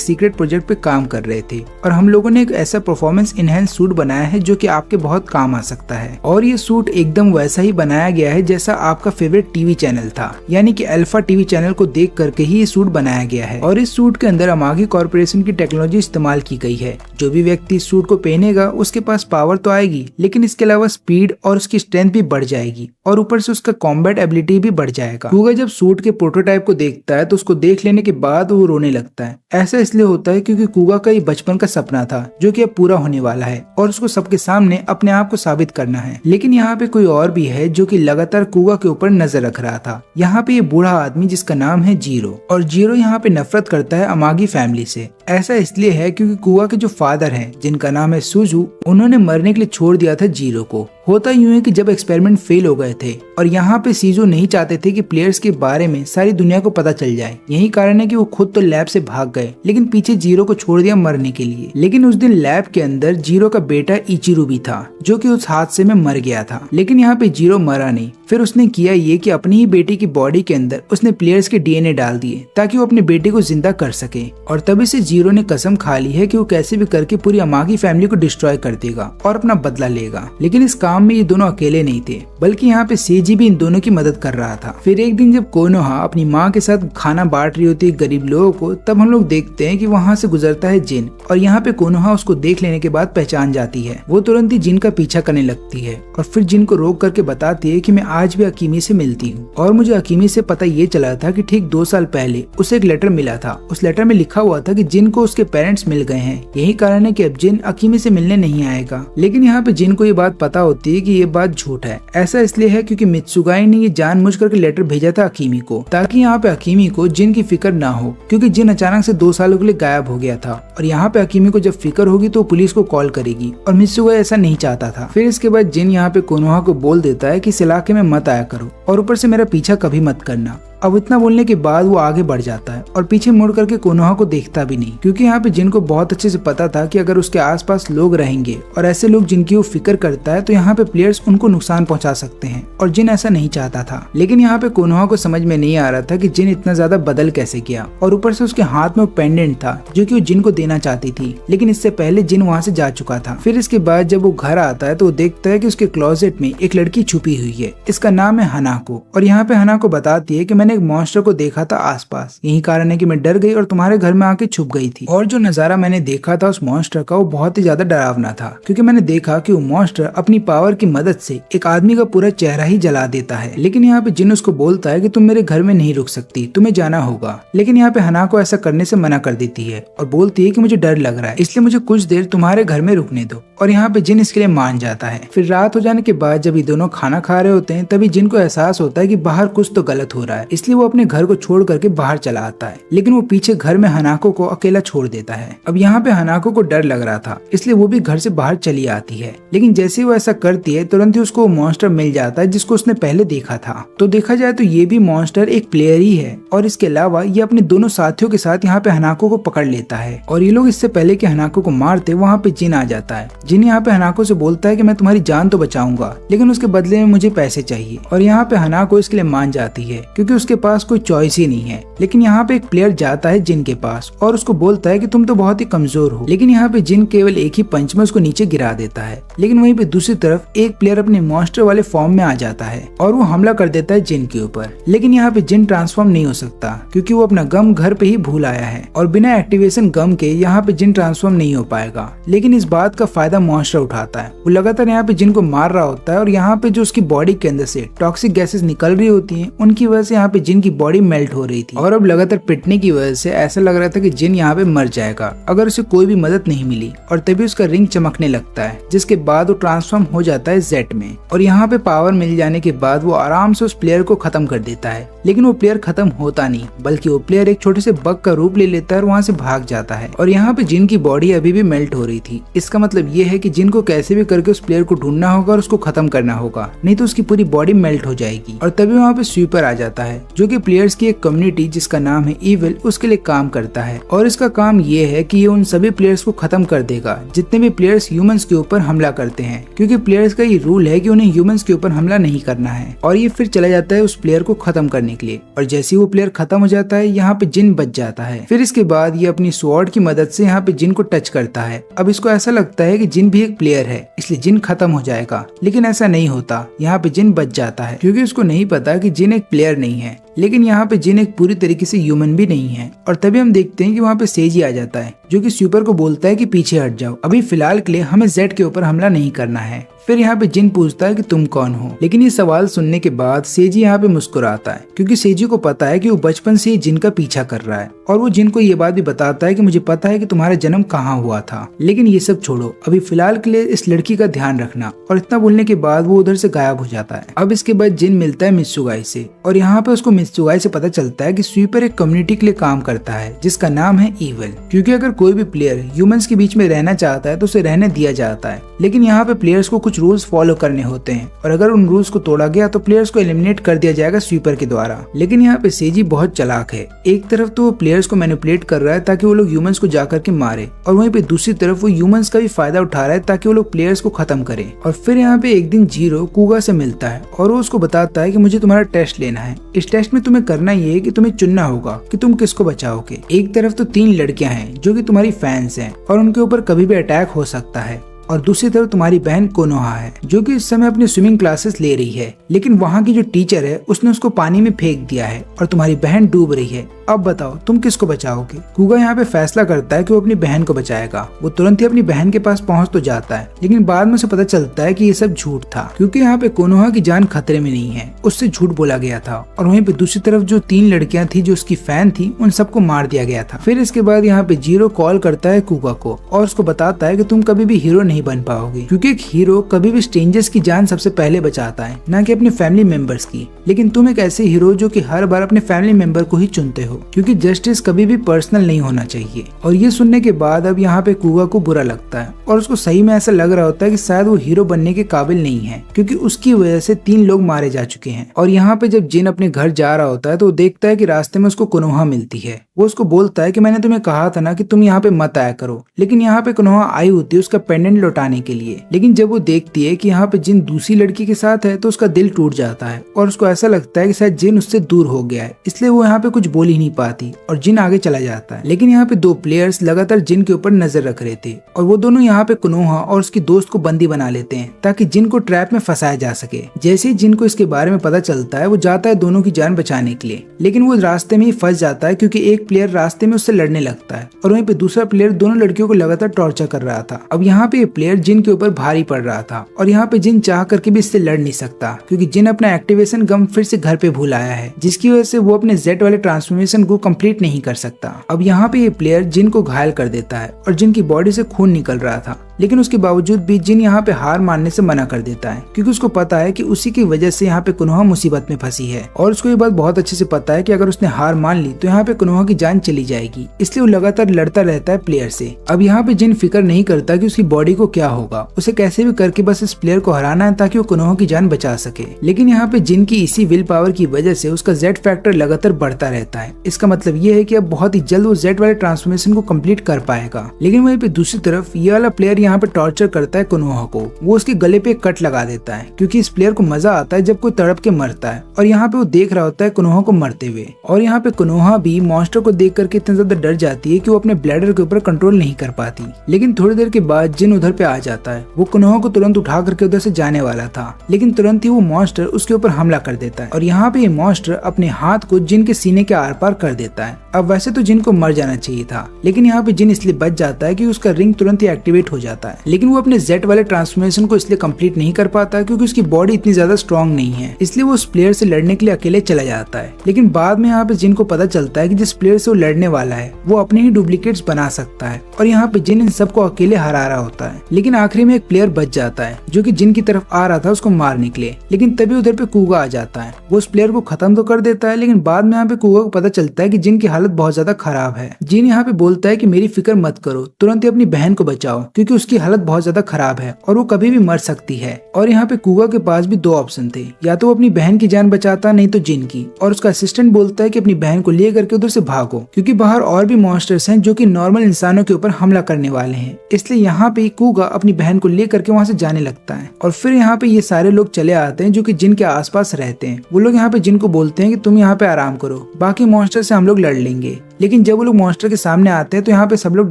सीक्रेट प्रोजेक्ट पे काम कर रहे थे और हम लोगों ने एक ऐसा परफॉर्मेंस इनहेंस सूट बनाया है जो कि आपके बहुत काम आ सकता है। और ये सूट एकदम वैसा ही बनाया गया है जैसा आपका फेवरेट टीवी चैनल था, यानी कि अल्फा टीवी चैनल को देख करके ही ये सूट बनाया गया है। और इस सूट के अंदर अमागी कॉर्पोरेशन की टेक्नोलॉजी इस्तेमाल की गई है। जो भी व्यक्ति इस सूट को पहनेगा उसके पास पावर तो आएगी, लेकिन इसके अलावा स्पीड और उसकी स्ट्रेंथ भी बढ़ जाएगी और ऊपर से उसका कॉम्बैट एबिलिटी भी बढ़ जाएगा। कुगा जब सूट के प्रोटोटाइप को देखता है तो उसको देख लेने के बाद वो रोने लगता है। ऐसा इसलिए होता है क्योंकि कुगा का ये बचपन का सपना था जो कि अब पूरा होने वाला है और उसको सबके सामने अपने आप को साबित करना है। लेकिन यहाँ पे कोई और भी है जो कि लगातार कुगा के ऊपर नजर रख रहा था। यहाँ पे ये बूढ़ा आदमी जिसका नाम है जीरो, और जीरो यहाँ पे नफरत करता है अमागी फैमिली से। ऐसा इसलिए है क्योंकि कुगा के जो फादर हैं जिनका नाम है सुजू, उन्होंने मरने के लिए छोड़ दिया था जीरो को। होता यूं है कि जब एक्सपेरिमेंट फेल हो गए थे और यहाँ पे सीजू नहीं चाहते थे कि प्लेयर्स के बारे में सारी दुनिया को पता चल जाए, यही कारण है कि वो खुद तो लैब से भाग गए लेकिन पीछे जीरो को छोड़ दिया मरने के लिए। लेकिन उस दिन लैब के अंदर जीरो का बेटा इचिरू भी था जो कि उस हादसे में मर गया था। लेकिन यहाँ पे जीरो मरा नहीं। फिर उसने किया ये कि अपनी ही बेटी की बॉडी के अंदर उसने प्लेयर्स के डीएनए डाल दिए ताकि वो अपने बेटे को जिंदा कर सके। और तभी से जीरो ने कसम खा ली है कि वो कैसे भी करके पूरी अमागी फैमिली को डिस्ट्रॉय कर देगा और अपना बदला लेगा। लेकिन इस काम में ये दोनों अकेले नहीं थे, बल्कि यहाँ पे सेजी भी इन दोनों की मदद कर रहा था। फिर एक दिन जब कोनोहा अपनी माँ के साथ खाना बांट रही होती है गरीब लोगों को, तब हम लोग देखते हैं कि वहाँ से गुजरता है जिन, और यहाँ पे कोनोहा उसको देख लेने के बाद पहचान जाती है। वो तुरंत ही जिन का पीछा करने लगती है और फिर जिन को रोक करके बताती है कि मैं आज भी अकीमी से मिलती हूँ और मुझे अकीमी से पता ये चला था कि ठीक 2 साल पहले उसे एक लेटर मिला था। उस लेटर में लिखा हुआ था कि जिन को उसके पेरेंट्स मिल गए हैं, यही कारण है कि अब जिन अकीमी से मिलने नहीं आएगा। लेकिन यहाँ पे जिन को ये बात पता होती है कि ये बात झूठ है। ऐसा इसलिए है क्योंकि मित्सुगाई ने ये जानबूझ करके लेटर भेजा था अकीमी को, ताकि यहाँ पे अकीमी को जिन की फिक्र ना हो, क्योंकि जिन अचानक से 2 सालों के लिए गायब हो गया था। और यहाँ पे अकीमी को जब फिक्र होगी तो पुलिस को कॉल करेगी और मित्सुगाई ऐसा नहीं चाहता था। फिर इसके बाद जिन यहाँ पे कोनोहा को बोल देता है कि इस इलाके में मत आया करो और ऊपर से मेरा पीछा कभी मत करना। अब इतना बोलने के बाद वो आगे बढ़ जाता है और पीछे मुड़ करके कोनोहा को देखता भी नहीं, क्योंकि यहाँ पे जिन को बहुत अच्छे से पता था कि अगर उसके आसपास लोग रहेंगे और ऐसे लोग जिनकी वो फिक्र करता है तो यहाँ पे प्लेयर्स उनको नुकसान पहुंचा सकते हैं, और जिन ऐसा नहीं चाहता था। लेकिन यहाँ पे कोनोहा को समझ में नहीं आ रहा था कि जिन इतना ज्यादा बदल कैसे गया, और ऊपर से उसके हाथ में पेंडेंट था जो कि वो जिन को देना चाहती थी, लेकिन इससे पहले जिन वहाँ से जा चुका था। फिर इसके बाद जब वो घर आता है तो वो देखता है कि उसके क्लोजेट में एक लड़की छुपी हुई है। इसका नाम है हनाको, और यहाँ पे हनाको बताती है कि मैंने एक मॉन्स्टर को देखा था आसपास, यही कारण है कि मैं डर गई और तुम्हारे घर में आके छुप गई थी। और जो नजारा मैंने देखा था उस मॉन्स्टर का वो बहुत ही ज्यादा डरावना था, क्योंकि मैंने देखा कि वो मॉन्स्टर अपनी पावर की मदद से एक आदमी का पूरा चेहरा ही जला देता है। लेकिन यहाँ पे जिन उसको बोलता है कि तुम मेरे घर में नहीं रुक सकती, तुम्हें जाना होगा। लेकिन यहाँ पे हनाको ऐसा करने से मना कर देती है और बोलती है कि मुझे डर लग रहा है, इसलिए मुझे कुछ देर तुम्हारे घर में रुकने दो। और यहाँ पे जिन इसके लिए मान जाता है। फिर रात हो जाने के बाद जब ये दोनों खाना खा रहे होते हैं तभी जिन को एहसास होता है कि बाहर कुछ तो गलत हो रहा है, इसलिए वो अपने घर को छोड़ करके बाहर चला आता है। लेकिन वो पीछे घर में हनाको को अकेला छोड़ देता है। अब यहाँ पे हनाको को डर लग रहा था, इसलिए वो भी घर से बाहर चली आती है। लेकिन जैसे वो ऐसा करती है तुरंत ही उसको मॉन्स्टर मिल जाता है जिसको उसने पहले देखा था। तो देखा जाए तो ये भी मॉन्स्टर एक प्लेयर ही है, और इसके अलावा ये अपने दोनों साथियों के साथ यहाँ पे हनाको को पकड़ लेता है। और ये लोग इससे पहले कि हनाको को मारते वहाँ पे जिन आ जाता है, जिन यहाँ पे हनाको से बोलता है कि मैं तुम्हारी जान तो बचाऊंगा लेकिन उसके बदले में मुझे पैसे चाहिए, और यहाँ पे हनाको इसके लिए मान जाती है क्योंकि उसके पास कोई चॉइस ही नहीं है। लेकिन यहाँ पे एक प्लेयर जाता है जिन के पास और उसको बोलता है कि तुम तो बहुत ही कमजोर हो, लेकिन यहाँ पे जिन केवल एक ही पंच में उसको नीचे गिरा देता है। लेकिन वहीं पे दूसरी तरफ एक प्लेयर अपने मॉन्स्टर वाले फॉर्म में आ जाता है और वो हमला कर देता है जिन के ऊपर। लेकिन यहाँ पे जिन ट्रांसफॉर्म नहीं हो सकता क्योंकि वो अपना गम घर पे ही भूल आया है और बिना एक्टिवेशन गम के यहाँ पे जिन ट्रांसफॉर्म नहीं हो पाएगा। लेकिन इस बात का फायदा मॉन्स्टर उठाता है, वो लगातार यहाँ पे जिन को मार रहा होता है और यहाँ पे जो उसकी बॉडी के अंदर से टॉक्सिक गैसेस निकल रही होती हैं उनकी वजह से यहाँ पे जिन की बॉडी मेल्ट हो रही थी और अब लगातार पिटने की वजह से ऐसा लग रहा था कि जिन यहाँ पे मर जाएगा अगर उसे कोई भी मदद नहीं मिली। और तभी उसका रिंग चमकने लगता है जिसके बाद वो ट्रांसफॉर्म हो जाता है जेट में और यहाँ पे पावर मिल जाने के बाद वो आराम से उस प्लेयर को खत्म कर देता है। लेकिन वो प्लेयर खत्म होता नहीं बल्कि वो प्लेयर एक छोटे से बग का रूप ले लेता है और वहाँ से भाग जाता है। और यहाँ पे जिन की बॉडी अभी भी मेल्ट हो रही थी। इसका मतलब ये है कि जिन को कैसे भी करके उस प्लेयर को ढूंढना होगा और उसको खत्म करना होगा, नहीं तो उसकी पूरी बॉडी मेल्ट हो जाएगी। और तभी वहाँ पे स्वीपर आ जाता है जो कि प्लेयर्स की एक कम्युनिटी जिसका नाम है इविल उसके लिए काम करता है और इसका काम ये है कि ये उन सभी प्लेयर्स को खत्म कर देगा जितने भी प्लेयर्स ह्यूमंस के ऊपर हमला करते हैं, क्योंकि प्लेयर्स का ये रूल है कि उन्हें ह्यूमंस के ऊपर हमला नहीं करना है। और ये फिर चला जाता है उस प्लेयर को खत्म करने के लिए और जैसे ही वो प्लेयर खत्म हो जाता है यहाँ पे जिन बच जाता है। फिर इसके बाद ये अपनी स्वॉर्ड की मदद से यहाँ पे जिन को टच करता है। अब इसको ऐसा लगता है कि जिन भी एक प्लेयर है इसलिए जिन खत्म हो जाएगा, लेकिन ऐसा नहीं होता। यहाँ पे जिन बच जाता है क्योंकि उसको नहीं पता कि जिन एक प्लेयर नहीं है, लेकिन यहाँ पे जिन एक पूरी तरीके से ह्यूमन भी नहीं है। और तभी हम देखते हैं कि वहाँ पे सेजी आ जाता है जो कि स्वीपर को बोलता है कि पीछे हट जाओ, अभी फिलहाल के लिए हमें जेड के ऊपर हमला नहीं करना है। फिर यहाँ पे जिन पूछता है कि तुम कौन हो, लेकिन ये सवाल सुनने के बाद सेजी यहाँ पे मुस्कुराता है क्योंकि सेजी को पता है कि वो बचपन से ही जिन का पीछा कर रहा है और वो जिन को ये बात भी बताता है कि मुझे पता है कि तुम्हारा जन्म कहाँ हुआ था, लेकिन ये सब छोड़ो, अभी फिलहाल के लिए इस लड़की का ध्यान रखना। और इतना बोलने के बाद वो उधर से गायब हो जाता है। अब इसके बाद जिन मिलता है मित्सुगाई से और यहाँ पे उसको मित्सुगाई से पता चलता है कि स्वीपर एक कम्युनिटी के लिए काम करता है जिसका नाम है इविल, क्योंकि अगर कोई भी प्लेयर ह्यूमंस के बीच में रहना चाहता है तो उसे रहने दिया जाता है। लेकिन यहाँ पे प्लेयर्स को कुछ रूल्स फॉलो करने होते हैं और अगर उन रूल्स को तोड़ा गया तो प्लेयर्स को एलिमिनेट कर दिया जाएगा स्वीपर के द्वारा। लेकिन यहाँ पे सेजी बहुत चालाक है, एक तरफ तो वो प्लेयर्स को मैनिपुलेट कर रहा है ताकि वो लोग ह्यूमंस को जाकर के मारे और वहीं पे दूसरी तरफ वो ह्यूमंस का भी फायदा उठा रहा है ताकि वो लोग प्लेयर्स को खत्म करे। और फिर यहाँ पे एक दिन जीरो कुगा से मिलता है और वो उसको बताता है कि मुझे तुम्हारा टेस्ट लेना है। इस टेस्ट में तुम्हें करना ये है कि तुम्हें चुनना होगा कि तुम किसको बचाओगे। एक तरफ तो 3 लड़कियां हैं जो कि तुम्हारी फैंस हैं और उनके ऊपर कभी भी अटैक हो सकता है, और दूसरी तरफ तुम्हारी बहन कोनोहा है जो कि इस समय अपनी स्विमिंग क्लासेस ले रही है, लेकिन वहाँ की जो टीचर है उसने उसको पानी में फेंक दिया है और तुम्हारी बहन डूब रही है। अब बताओ तुम किसको बचाओगे। कुगा यहाँ पे फैसला करता है कि वो अपनी बहन को बचाएगा। वो तुरंत ही अपनी बहन के पास पहुंच तो जाता है, लेकिन बाद में उसे पता चलता है कि ये सब झूठ था क्योंकि यहाँ पे कोनोहा की जान खतरे में नहीं है, उससे झूठ बोला गया था। और वहीं पे दूसरी तरफ जो 3 लड़कियां थी जो उसकी फैन थी उन सबको मार दिया गया था। फिर इसके बाद यहाँ पे जीरो कॉल करता है कुगा को और उसको बताता है कि तुम कभी भी हीरो नहीं बन पाओगे, क्योंकि एक हीरो कभी भी स्ट्रेंजर्स की जान सबसे पहले बचाता है, ना कि अपने फैमिली मेंबर्स की। लेकिन तुम एक ऐसे हीरो जो कि हर बार अपने फैमिली मेंबर को ही चुनते हो, क्योंकि जस्टिस कभी भी पर्सनल नहीं होना चाहिए। और ये सुनने के बाद अब यहाँ पे कुगा को बुरा लगता है और उसको सही में ऐसा लग रहा होता है कि शायद वो हीरो बनने के काबिल नहीं है, क्योंकि उसकी वजह से 3 लोग मारे जा चुके हैं। और यहाँ पे जब जिन अपने घर जा रहा होता है तो वो देखता है कि रास्ते में उसको कोनोहा मिलती है। वो उसको बोलता है कि मैंने तुम्हें कहा था ना कि तुम यहाँ पे मत आया करो, लेकिन यहाँ पे कोनोहा आई होती है उसका पेंडेंट लौटाने के लिए। लेकिन जब वो देखती है कि यहाँ पे जिन दूसरी लड़की के साथ है तो उसका दिल टूट जाता है और उसको ऐसा लगता है कि शायद जिन उससे दूर हो गया है, इसलिए वो यहाँ पे कुछ बोल ही नहीं पाती और जिन आगे चला जाता है। लेकिन यहाँ पे 2 प्लेयर्स लगातार जिन के ऊपर नजर रख रहे थे और वो दोनों यहाँ पे कोनोहा और उसकी दोस्त को बंदी बना लेते हैं ताकि जिन को ट्रैप में फंसाया जा सके। जैसे ही जिन को इसके बारे में पता चलता है वो जाता है दोनों की जान बचाने के लिए, लेकिन वो रास्ते में ही फंस जाता है क्योंकि एक प्लेयर रास्ते में उससे लड़ने लगता है और वहीं पे दूसरा प्लेयर दोनों लड़कियों को लगातार टॉर्चर कर रहा था। अब यहाँ पे प्लेयर जिन के ऊपर भारी पड़ रहा था और यहाँ पे जिन चाह करके भी इससे लड़ नहीं सकता क्योंकि जिन अपना एक्टिवेशन गम फिर से घर पे भूल आया है, जिसकी वजह से वो अपने जेट वाले ट्रांसफॉर्मेशन को कंप्लीट नहीं कर सकता। अब यहाँ पे ये प्लेयर जिन को घायल कर देता है और जिन की बॉडी से खून निकल रहा था, लेकिन उसके बावजूद भी जिन यहाँ पे हार मानने से मना कर देता है क्योंकि उसको पता है कि उसी की वजह से यहाँ पे कोनोहा मुसीबत में फंसी है और उसको ये बात बहुत अच्छे से पता है कि अगर उसने हार मान ली तो यहाँ पे कोनोहा की जान चली जाएगी, इसलिए वो लगातार लड़ता रहता है प्लेयर से। अब यहाँ पे जिन फिक्र नहीं करता कि उसकी बॉडी को क्या होगा, उसे कैसे भी करके बस इस प्लेयर को हराना है ताकि वो कोनोहा की जान बचा सके। लेकिन यहाँ पे जिन की इसी विल पावर की वजह से उसका जेड फैक्टर लगातार बढ़ता रहता है। इसका मतलब ये है कि अब बहुत ही जल्द वो जेड वाले ट्रांसफॉर्मेशन को कंप्लीट कर पाएगा। लेकिन वहीं पे दूसरी तरफ ये वाला प्लेयर यहाँ पे टॉर्चर करता है कोनोहा को। वो उसके गले पे एक कट लगा देता है क्योंकि इस प्लेयर को मजा आता है जब कोई तड़प के मरता है, और यहाँ पे वो देख रहा होता है कोनोहा को मरते हुए। और यहाँ पे कोनोहा भी मॉन्स्टर को देख करके इतना ज्यादा डर जाती है कि वो अपने ब्लैडर के ऊपर कंट्रोल नहीं कर पाती। लेकिन थोड़ी देर के बाद जिन उधर पे आ जाता है। वो कोनोहा को तुरंत उठा करके उधर से जाने वाला था, लेकिन तुरंत ही वो मॉन्स्टर उसके ऊपर हमला कर देता है और यहाँ पे ये मॉन्स्टर अपने हाथ को जिन के सीने के आर पार कर देता है। अब वैसे तो जिन को मर जाना चाहिए था, लेकिन यहाँ पे जिन इसलिए बच जाता है कि उसका रिंग तुरंत ही एक्टिवेट हो जाता है। लेकिन वो अपने जेट वाले ट्रांसफॉर्मेशन को इसलिए कंप्लीट नहीं कर पाता क्योंकि उसकी बॉडी इतनी ज्यादा स्ट्रॉन्ग नहीं है, इसलिए वो उस प्लेयर से लड़ने के लिए अकेले चला जाता है। लेकिन बाद में यहाँ पे जिन को पता चलता है कि जिस प्लेयर से वो लड़ने वाला है वो अपने ही डुप्लीकेट्स बना सकता है, और यहाँ पे जिन इन सबको अकेले हरा रहा होता है। लेकिन आखिरी में एक प्लेयर बच जाता है जो कि जिन की तरफ आ रहा था उसको मारने के लिए, लेकिन तभी उधर पे कूगा आ जाता है। वो उस प्लेयर को खत्म तो कर देता है, लेकिन बाद में यहाँ पे कूगा को पता चलता है कि जिन की हालत बहुत ज्यादा खराब है। जिन यहाँ पे बोलता है कि मेरी फिक्र मत करो, तुरंत ही अपनी बहन को बचाओ क्योंकि उसकी हालत बहुत ज्यादा खराब है और वो कभी भी मर सकती है। और यहाँ पे कूगा के पास भी दो ऑप्शन थे, या तो वो अपनी बहन की जान बचाता नहीं तो जिन की, और उसका असिस्टेंट बोलता है कि अपनी बहन को ले करके उधर से भागो क्योंकि बाहर और भी मॉन्स्टर्स हैं जो कि नॉर्मल इंसानों के ऊपर हमला करने वाले हैं। इसलिए यहाँ पे कूगा अपनी बहन को ले करके वहाँ से जाने लगता है, और फिर यहाँ पे ये सारे लोग चले आते हैं जो कि जिन के आसपास रहते हैं। वो लोग यहाँ पे जिन को बोलते हैं कि तुम यहाँ पे आराम करो, बाकी मॉन्स्टर से हम लोग लड़ लेंगे। लेकिन जब वो लोग मॉन्स्टर के सामने आते हैं तो यहाँ पे सब लोग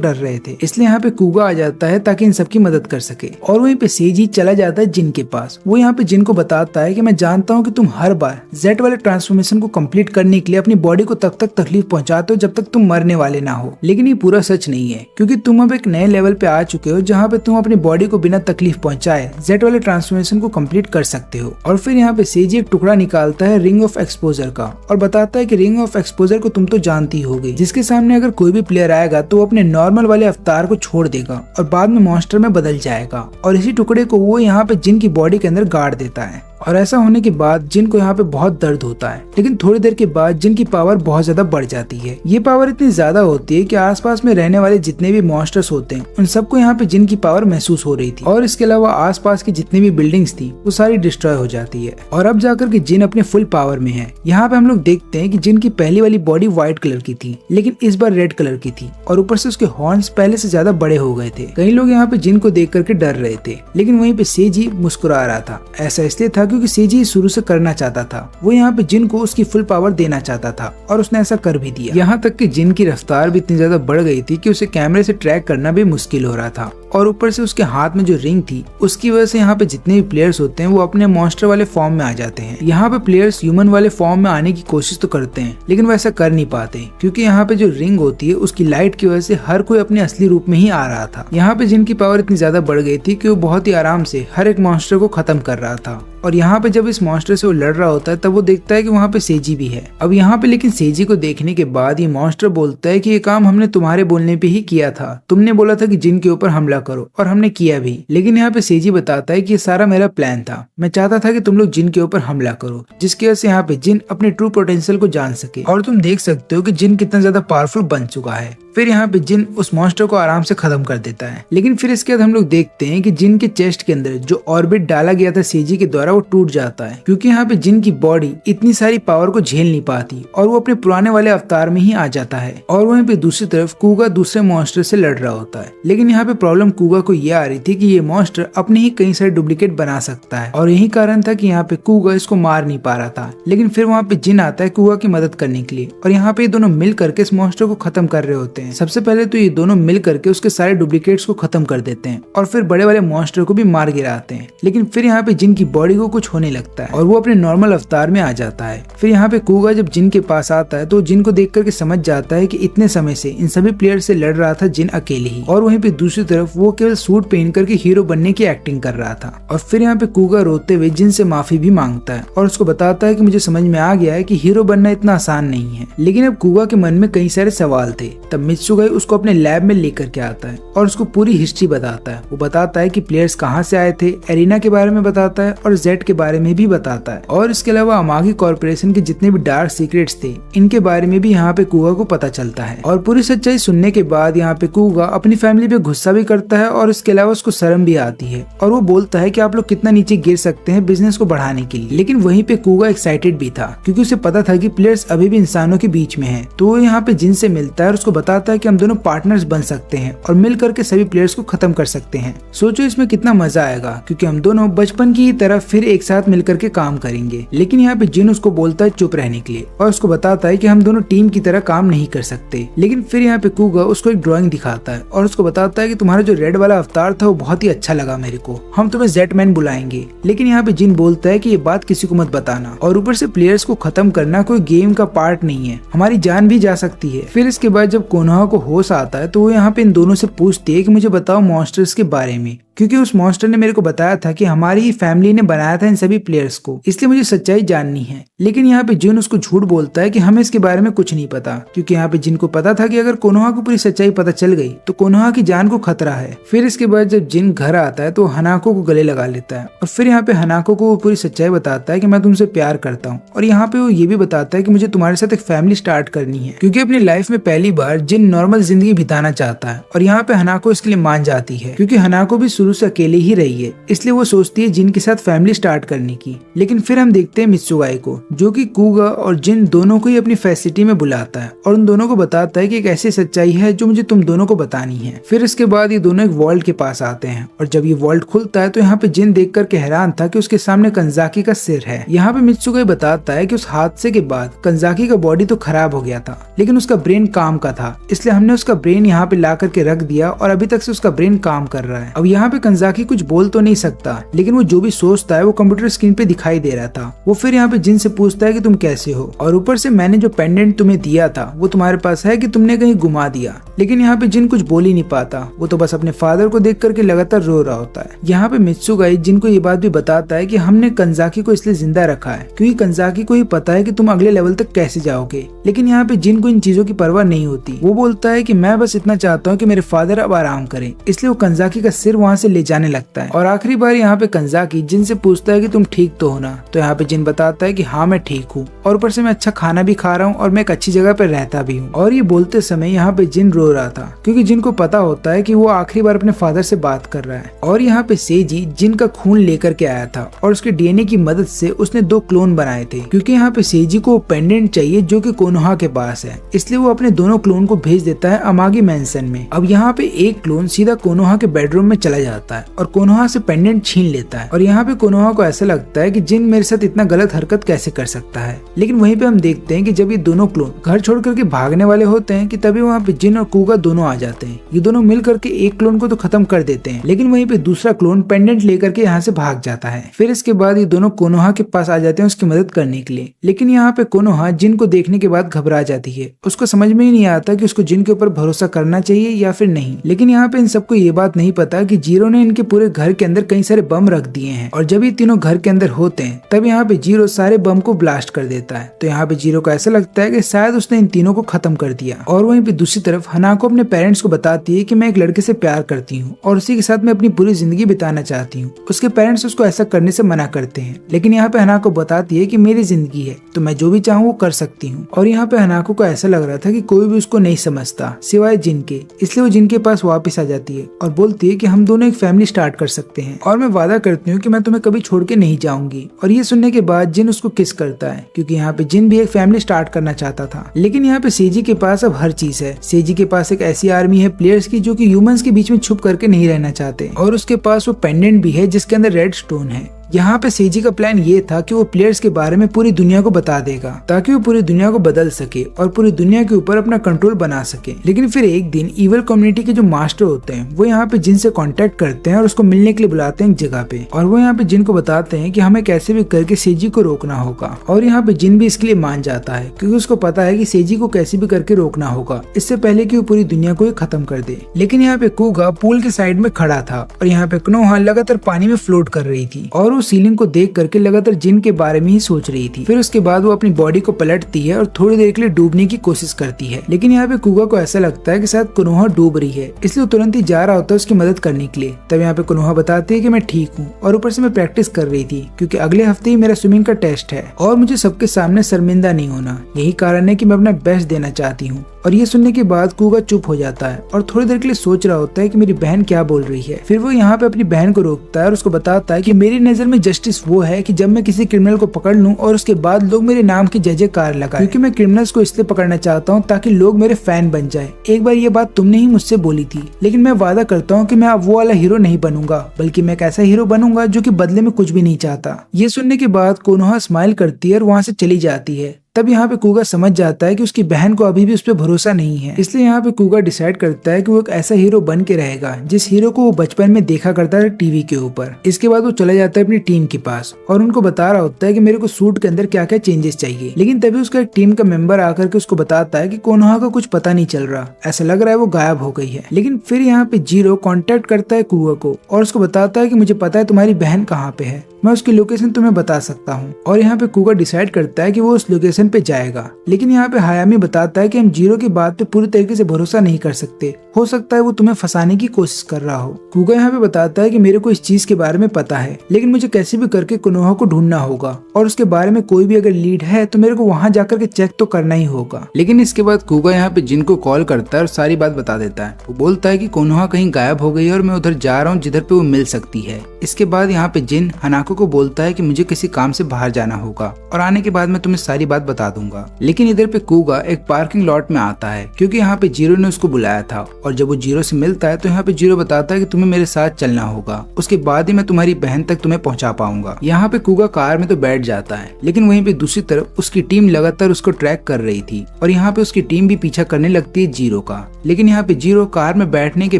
डर रहे थे, इसलिए यहाँ पे कूगा आ जाता है ताकि इन सबकी मदद कर सके। और वहीं पे सेजी चला जाता है जिन के पास। वो यहाँ पे जिन को बताता है कि मैं जानता हूँ कि तुम हर बार जेट वाले ट्रांसफॉर्मेशन को कंप्लीट करने के लिए अपनी बॉडी को तब तक तकलीफ पहुंचाते हो जब तक तुम मरने वाले ना हो, लेकिन ये पूरा सच नहीं है क्योंकि तुम अब एक नए लेवल पे आ चुके हो जहाँ पे तुम अपनी बॉडी को बिना तकलीफ पहुंचाए जेट वाले ट्रांसफॉर्मेशन को कंप्लीट कर सकते हो। और फिर यहाँ पे सेजी एक टुकड़ा निकालता है रिंग ऑफ एक्सपोजर का और बताता है कि रिंग ऑफ एक्सपोजर को तुम तो जानती होगी, जिसके सामने अगर कोई भी प्लेयर आएगा तो वो अपने नॉर्मल वाले अवतार को छोड़ देगा और बाद में मॉन्स्टर में बदल जाएगा। और इसी टुकड़े को वो यहाँ पे जिन की बॉडी के अंदर गाड़ देता है, और ऐसा होने के बाद जिन को यहाँ पे बहुत दर्द होता है। लेकिन थोड़ी देर के बाद जिन की पावर बहुत ज्यादा बढ़ जाती है। ये पावर इतनी ज्यादा होती है कि आसपास में रहने वाले जितने भी मॉन्स्टर्स होते हैं उन सबको यहाँ पे जिन की पावर महसूस हो रही थी, और इसके अलावा आसपास की जितनी भी बिल्डिंग्स थी वो सारी डिस्ट्रॉय हो जाती है। और अब जाकर के जिन अपने फुल पावर में है। यहाँ पे हम लोग देखते हैं कि जिन की पहली वाली बॉडी व्हाइट कलर की थी, लेकिन इस बार रेड कलर की थी, और ऊपर से उसके हॉर्न्स पहले से ज्यादा बड़े हो गए थे। कई लोग यहाँ पे जिन को देख करके डर रहे थे, लेकिन वहीं पे सेजी मुस्कुरा रहा था। ऐसा इसलिए था क्योंकि सेजी शुरू से करना चाहता था। वो यहाँ पे जिन को उसकी फुल पावर देना चाहता था और उसने ऐसा कर भी दिया। यहाँ तक कि जिन की रफ्तार भी इतनी ज्यादा बढ़ गई थी कि उसे कैमरे से ट्रैक करना भी मुश्किल हो रहा था, और ऊपर से उसके हाथ में जो रिंग थी उसकी वजह से यहाँ पे जितने भी प्लेयर्स होते हैं वो अपने मॉन्स्टर वाले फॉर्म में आ जाते हैं। यहाँ पे प्लेयर्स ह्यूमन वाले फॉर्म में आने की कोशिश तो करते हैं, लेकिन वो ऐसा कर नहीं पाते क्योंकि यहाँ पे जो रिंग होती है उसकी लाइट की वजह से हर कोई अपने असली रूप में ही आ रहा था। यहाँ पे जिनकी पावर इतनी ज्यादा बढ़ गई थी कि वो बहुत ही आराम से हर एक मॉन्स्टर को खत्म कर रहा था। और यहाँ पे जब इस मॉन्स्टर से वो लड़ रहा होता है तब वो देखता है कि वहाँ पे सेजी भी है। अब यहाँ पे लेकिन सेजी को देखने के बाद ये मॉन्स्टर बोलता है कि ये काम हमने तुम्हारे बोलने पे ही किया था, तुमने बोला था कि जिन के ऊपर हमला करो और हमने किया भी। लेकिन यहाँ पे सेजी बताता है कि ये सारा मेरा प्लान था, मैं चाहता था कि तुम लोग जिन के ऊपर हमला करो जिसकी वजह से यहाँ पे जिन अपने ट्रू पोटेंशियल को जान सके। और तुम देख सकते हो कि जिन कितना ज्यादा पावरफुल बन चुका है। फिर यहाँ पे जिन उस मॉन्स्टर को आराम से खत्म कर देता है। लेकिन फिर इसके बाद हम लोग देखते हैं कि जिन के चेस्ट के अंदर जो ऑर्बिट डाला गया था सेजी के द्वारा वो टूट जाता है क्योंकि यहाँ पे जिन की बॉडी इतनी सारी पावर को झेल नहीं पाती और वो अपने पुराने वाले अवतार में ही आ जाता है। और वहीं पे दूसरी तरफ कूगा दूसरे मॉन्स्टर से लड़ रहा होता है। लेकिन यहाँ पे प्रॉब्लम कूगा को ये आ रही थी कि ये मॉन्स्टर अपने ही कई सारे डुप्लीकेट बना सकता है, और यही कारण था कि यहाँ पे कूगा इसको मार नहीं पा रहा था। लेकिन फिर वहाँ पे जिन आता है कूगा की मदद करने के लिए, और यहाँ पे ये दोनों मिल करके इस मॉन्स्टर को खत्म कर रहे होते हैं। सबसे पहले तो ये दोनों मिल करके उसके सारे डुप्लीकेट्स को खत्म कर देते हैं और फिर बड़े वाले मॉन्स्टर को भी मार गिराते हैं। लेकिन फिर यहाँ पे जिन की बॉडी को कुछ होने लगता है और वो अपने नॉर्मल अवतार में आ जाता है। फिर यहाँ पे कूगा जब जिन के पास आता है तो जिन को देख करके समझ जाता है कि इतने समय से इन सभी प्लेयर से लड़ रहा था जिन अकेले ही, और वहीं पे दूसरी तरफ वो केवल सूट पहन करके हीरो बनने की एक्टिंग कर रहा था। और फिर यहाँ पे कूगा रोते हुए जिन से माफी भी मांगता है और उसको बताता है कि मुझे समझ में आ गया है कि हीरो बनना इतना आसान नहीं है। लेकिन अब कूगा के मन में कई सारे सवाल थे। तब मित्सुगाई उसको अपने लैब में लेकर के आता है और उसको पूरी हिस्ट्री बताता है। वो बताता है कि प्लेयर्स कहाँ से आए थे, एरिना के बारे में बताता है और जेट के बारे में भी बताता है, और इसके अलावा अमागी कॉर्पोरेशन के जितने भी डार्क सीक्रेट्स थे इनके बारे में भी यहाँ पे कूगा को पता चलता है। और पूरी सच्चाई सुनने के बाद यहाँ पे कूगा अपनी फैमिली पे गुस्सा भी करता लगता है और इसके अलावा उसको शर्म भी आती है और वो बोलता है कि आप लोग कितना नीचे गिर सकते हैं बिजनेस को बढ़ाने के लिए। लेकिन वहीं पे कुगा एक्साइटेड भी था क्योंकि उसे पता था कि प्लेयर्स अभी भी इंसानों के बीच में हैं। तो वो यहाँ पे जिन से मिलता है और उसको बताता है कि हम दोनों पार्टनर्स बन सकते हैं और मिल करके सभी प्लेयर्स को खत्म कर सकते हैं। सोचो इसमें कितना मजा आएगा क्योंकि हम दोनों बचपन की तरह फिर एक साथ मिल करके काम करेंगे। लेकिन यहाँ पे जिन उसको बोलता है चुप रहने के लिए और उसको बताता है कि हम दोनों टीम की तरह काम नहीं कर सकते। लेकिन फिर यहाँ पे कुगा उसको एक ड्राइंग दिखाता है और उसको बताता है कि तुम्हारा जो रेड वाला अवतार था वो बहुत ही अच्छा लगा मेरे को, हम तुम्हें जेटमैन बुलाएंगे। लेकिन यहाँ पे जिन बोलता है कि ये बात किसी को मत बताना और ऊपर से प्लेयर्स को खत्म करना कोई गेम का पार्ट नहीं है, हमारी जान भी जा सकती है। फिर इसके बाद जब कोनोहा को होश आता है तो वो यहाँ पे इन दोनों से पूछती है कि मुझे बताओ मॉन्स्टर्स के बारे में, क्योंकि उस मॉन्स्टर ने मेरे को बताया था कि हमारी ही फैमिली ने बनाया था इन सभी प्लेयर्स को, इसलिए मुझे सच्चाई जाननी है। लेकिन यहाँ पे जिन उसको झूठ बोलता है कि हमें इसके बारे में कुछ नहीं पता, क्योंकि यहाँ पे जिन को पता था कि अगर कोनोहा को पूरी सच्चाई पता चल गई तो कोनोहा की जान को खतरा है। फिर इसके बाद जब जिन घर आता है तो हनाको को गले लगा लेता है और फिर यहाँ पे हनाको को पूरी सच्चाई बताता है कि मैं तुमसे प्यार करता हूँ और यहाँ पे वो ये भी बताता है कि मुझे तुम्हारे साथ एक फैमिली स्टार्ट करनी है, क्योंकि अपनी लाइफ में पहली बार जिन नॉर्मल जिंदगी बिताना चाहता है। और यहाँ पे हनाको इसके लिए मान जाती है क्योंकि हनाको भी शुरू से अकेले ही रही है, इसलिए वो सोचती है जिन के साथ फैमिली स्टार्ट करने की। लेकिन फिर हम देखते हैं मित्सुगाई को जो कि कुगा और जिन दोनों को ही अपनी फैसिलिटी में बुलाता है और उन दोनों को बताता है कि एक ऐसी सच्चाई है जो मुझे तुम दोनों को बतानी है। फिर इसके बाद ये दोनों एक वॉल्ट के पास आते हैं और जब ये वॉल्ट खुलता है तो यहाँ पे जिन देख करके हैरान था कि उसके सामने कंजाकी का सिर है। यहाँ पे मित्सुगाई बताता है कि उस हादसे के बाद कंजाकी का बॉडी तो खराब हो गया था लेकिन उसका ब्रेन काम का था, इसलिए हमने उसका ब्रेन यहाँ पे ला करके रख दिया और अभी तक से उसका ब्रेन काम कर रहा है। अब यहाँ पे कंजाकी कुछ बोल तो नहीं सकता लेकिन वो जो भी सोचता है वो कंप्यूटर स्क्रीन पे दिखाई दे रहा था। वो फिर यहाँ पे जिन से पूछता है कि तुम कैसे हो और ऊपर से मैंने जो पेंडेंट तुम्हें दिया था वो तुम्हारे पास है कि तुमने कहीं घुमा दिया। लेकिन यहाँ पे जिन कुछ बोल ही नहीं पाता, वो तो बस अपने फादर को देख करके लगातार रो रहा होता है। यहाँ पे मित्सुगाई जिन को ये बात भी बताता है कि हमने कंजाकी को इसलिए जिंदा रखा है क्योंकि कंजाकी को ही पता है कि तुम अगले लेवल तक कैसे जाओगे। लेकिन यहाँ पे जिन को इन चीजों की परवाह नहीं होती, वो बोलता है कि मैं बस इतना चाहता हूँ कि मेरे फादर अब आराम करें, इसलिए वो कंजाकी का सिर वहाँ से ले जाने लगता है। और आखिरी बार यहाँ पे कंजाकी जिन से पूछता है कि तुम ठीक तो हो ना, तो यहाँ पे जिन बताता है कि हाँ मैं ठीक हूँ और ऊपर से मैं अच्छा खाना भी खा रहा हूँ और मैं एक अच्छी जगह पे रहता भी हूँ। और ये बोलते समय यहाँ पे जिन रो रहा था क्योंकि जिन को पता होता है कि वो आखिरी बार अपने फादर से बात कर रहा है। और यहाँ पे सेजी जिन का खून लेकर के आया था और उसके डीएनए की मदद से उसने 2 क्लोन बनाए थे, क्योंकि यहाँ पे सेजी को पेंडेंट चाहिए जो कि कोनोहा के पास है, इसलिए वो अपने दोनों क्लोन को भेज देता है अमागी मैंसन में। अब यहाँ पे एक क्लोन सीधा कोनोहा के बेडरूम में चला जाता है और कोनोहा से पेंडेंट छीन लेता है। और यहाँ पे कोनोहा को ऐसा लगता है कि जिन मेरे साथ इतना गलत हरकत कैसे कर सकता है। लेकिन वहीं पे हम देखते हैं कि जब ये दोनों क्लोन घर छोड़ करके भागने वाले होते हैं कि तभी वहाँ पे जिन और कुगा दोनों आ जाते हैं। ये दोनों मिल करके एक क्लोन को तो खत्म कर देते हैं, लेकिन वहीं पे दूसरा क्लोन पेंडेंट लेकर के यहाँ से भाग जाता है। फिर इसके बाद ये दोनों कोनोहा के पास आ जाते हैं उसकी मदद करने के लिए। लेकिन यहाँ पे कोनोहा जिन को देखने के बाद घबरा जाती है, उसको समझ में ही नहीं आता कि उसको जिन के ऊपर भरोसा करना चाहिए या फिर नहीं। लेकिन यहाँ पे इन सबको ये बात नहीं पता कि जीरो ने इनके पूरे घर के अंदर कई सारे बम रख दिए हैं और जब ये तीनों घर के अंदर होते हैं तब यहाँ पे जीरो सारे बम को ब्लास्ट कर देता है। तो यहाँ पे जीरो को ऐसा लगता है कि शायद उसने इन तीनों को खत्म कर दिया। और वहीं पे दूसरी तरफ हनाको अपने पेरेंट्स को बताती है कि मैं एक लड़के से प्यार करती हूँ और उसी के साथ मैं अपनी पूरी जिंदगी बिताना चाहती हूँ। उसके पेरेंट्स उसको ऐसा करने से मना करते हैं, लेकिन यहाँ पे हनाको बताती है कि मेरी जिंदगी है तो मैं जो भी चाहूँ वो कर सकती हूँ। और यहाँ पे हनाको को ऐसा लग रहा था कि कोई भी उसको नहीं समझता सिवाय जिन के, इसलिए वो जिन के पास वापस आ जाती है और बोलती है कि हम दोनों एक फैमिली स्टार्ट कर सकते हैं और मैं वादा करती हूँ कि मैं तुम्हें कभी छोड़ के नहीं जाऊंगी। और ये सुनने के बाद जिन उसको किस करता है क्योंकि यहाँ पे जिन भी एक फैमिली स्टार्ट करना चाहता था। लेकिन यहाँ पे सेजी के पास अब हर चीज है। सेजी के पास एक ऐसी आर्मी है प्लेयर्स की जो कि ह्यूमंस के बीच में छुप करके नहीं रहना चाहते, और उसके पास वो पेंडेंट भी है जिसके अंदर रेड स्टोन है। यहाँ पे सेजी का प्लान ये था कि वो प्लेयर्स के बारे में पूरी दुनिया को बता देगा ताकि वो पूरी दुनिया को बदल सके और पूरी दुनिया के ऊपर अपना कंट्रोल बना सके। लेकिन फिर एक दिन इवल कम्युनिटी के जो मास्टर होते हैं वो यहाँ पे जिन से कांटेक्ट करते हैं और उसको मिलने के लिए बुलाते हैं एक जगह पे, और वो यहाँ पे जिन को बताते हैं कि हमें कैसे भी करके सेजी को रोकना होगा। और यहाँ पे जिन भी इसके लिए मान जाता है क्योंकि उसको पता है कि सेजी को कैसे भी करके रोकना होगा इससे पहले कि वो पूरी दुनिया को खत्म कर दे। लेकिन यहाँ पे कुगा पूल के साइड में खड़ा था और यहाँ पे कोनोहा लगातार पानी में फ्लोट कर रही थी और वो सीलिंग को देख करके लगातार जिन के बारे में ही सोच रही थी। फिर उसके बाद वो अपनी बॉडी को पलटती है और थोड़ी देर के लिए डूबने की कोशिश करती है। लेकिन यहाँ पे कुगा को ऐसा लगता है कि शायद कोनोहा डूब रही है, इसलिए वो तुरंत ही जा रहा होता है उसकी मदद करने के लिए। तब यहाँ पे कोनोहा बताती है कि मैं ठीक हूँ और ऊपर से मैं प्रैक्टिस कर रही थी क्योंकि अगले हफ्ते ही मेरा स्विमिंग का टेस्ट है और मुझे सबके सामने शर्मिंदा नहीं होना, यही कारण है कि मैं अपना बेस्ट देना चाहती हूँ। और ये सुनने के बाद कुगा चुप हो जाता है और थोड़ी देर के लिए सोच रहा होता है कि मेरी बहन क्या बोल रही है। फिर वो यहाँ पे अपनी बहन को रोकता है और उसको बताता है कि मेरी नजर में जस्टिस वो है कि जब मैं किसी क्रिमिनल को पकड़ लूं और उसके बाद लोग मेरे नाम की जय जयकार लगाएं, क्योंकि मैं क्रिमिनल्स को इसलिए पकड़ना चाहता हूँ ताकि लोग मेरे फैन बन जाए। एक बार ये बात तुमने ही मुझसे बोली थी, लेकिन मैं वादा करता हूँ कि मैं अब वो वाला हीरो नहीं बनूंगा, बल्कि मैं एक ऐसा हीरो बनूंगा जो कि बदले में कुछ भी नहीं चाहता। ये सुनने के बाद कोनोहा स्माइल करती है और वहाँ से चली जाती है। तब यहाँ पे कुगा समझ जाता है कि उसकी बहन को अभी भी उस पर भरोसा नहीं है, इसलिए यहाँ पे कुगा डिसाइड करता है कि वो एक ऐसा हीरो बन के रहेगा जिस हीरो को वो बचपन में देखा करता था टीवी के ऊपर। इसके बाद वो चला जाता है अपनी टीम के पास और उनको बता रहा होता है कि मेरे को सूट के अंदर क्या क्या चेंजेस चाहिए। लेकिन तभी उसका एक टीम का मेंबर आकर के उसको बताता है कि कोनोहा का कुछ पता नहीं चल रहा, ऐसा लग रहा है वो गायब हो गई है। लेकिन फिर यहाँ पे जीरो कॉन्टेक्ट करता है कुगा को और उसको बताता है कि मुझे पता है तुम्हारी बहन कहाँ पे है, मैं उसकी लोकेशन तुम्हें बता सकता हूँ। और यहाँ पे कुगा डिसाइड करता है कि वो उस लोकेशन पे जाएगा। लेकिन यहाँ पे हायामी बताता है कि हम जीरो की बात पे पूरी तरीके से भरोसा नहीं कर सकते, हो सकता है वो तुम्हें फंसाने की कोशिश कर रहा हो। कुगा यहाँ पे बताता है कि मेरे को इस चीज के बारे में पता है, लेकिन मुझे कैसे भी करके कोनोहा को ढूंढना होगा और उसके बारे में कोई भी अगर लीड है तो मेरे को वहाँ जाकर के चेक तो करना ही होगा। लेकिन इसके बाद कुगा यहाँ पे जिन को कॉल करता है और सारी बात बता देता है। वो बोलता है कि कोनोहा कहीं गायब हो गई है और मैं उधर जा रहा हूँ जिधर पे वो मिल सकती है। इसके बाद यहाँ पे जिन हनाको को बोलता है कि मुझे किसी काम से बाहर जाना होगा और आने के बाद मैं तुम्हें सारी बात बता दूंगा। लेकिन इधर पे कुगा एक पार्किंग लॉट में आता है क्योंकि यहाँ पे जीरो ने उसको बुलाया था और जब वो जीरो से मिलता है तो यहाँ पे जीरो बताता है कि तुम्हें मेरे साथ चलना होगा, उसके बाद ही मैं तुम्हारी बहन तक तुम्हें पहुंचा पाऊंगा। यहाँ पे कुगा कार में तो बैठ जाता है, लेकिन वहीं पे दूसरी तरफ उसकी टीम लगातार उसको ट्रैक कर रही थी और यहाँ पे उसकी टीम भी पीछा करने लगती है जीरो का। लेकिन यहाँ पे जीरो कार में बैठने के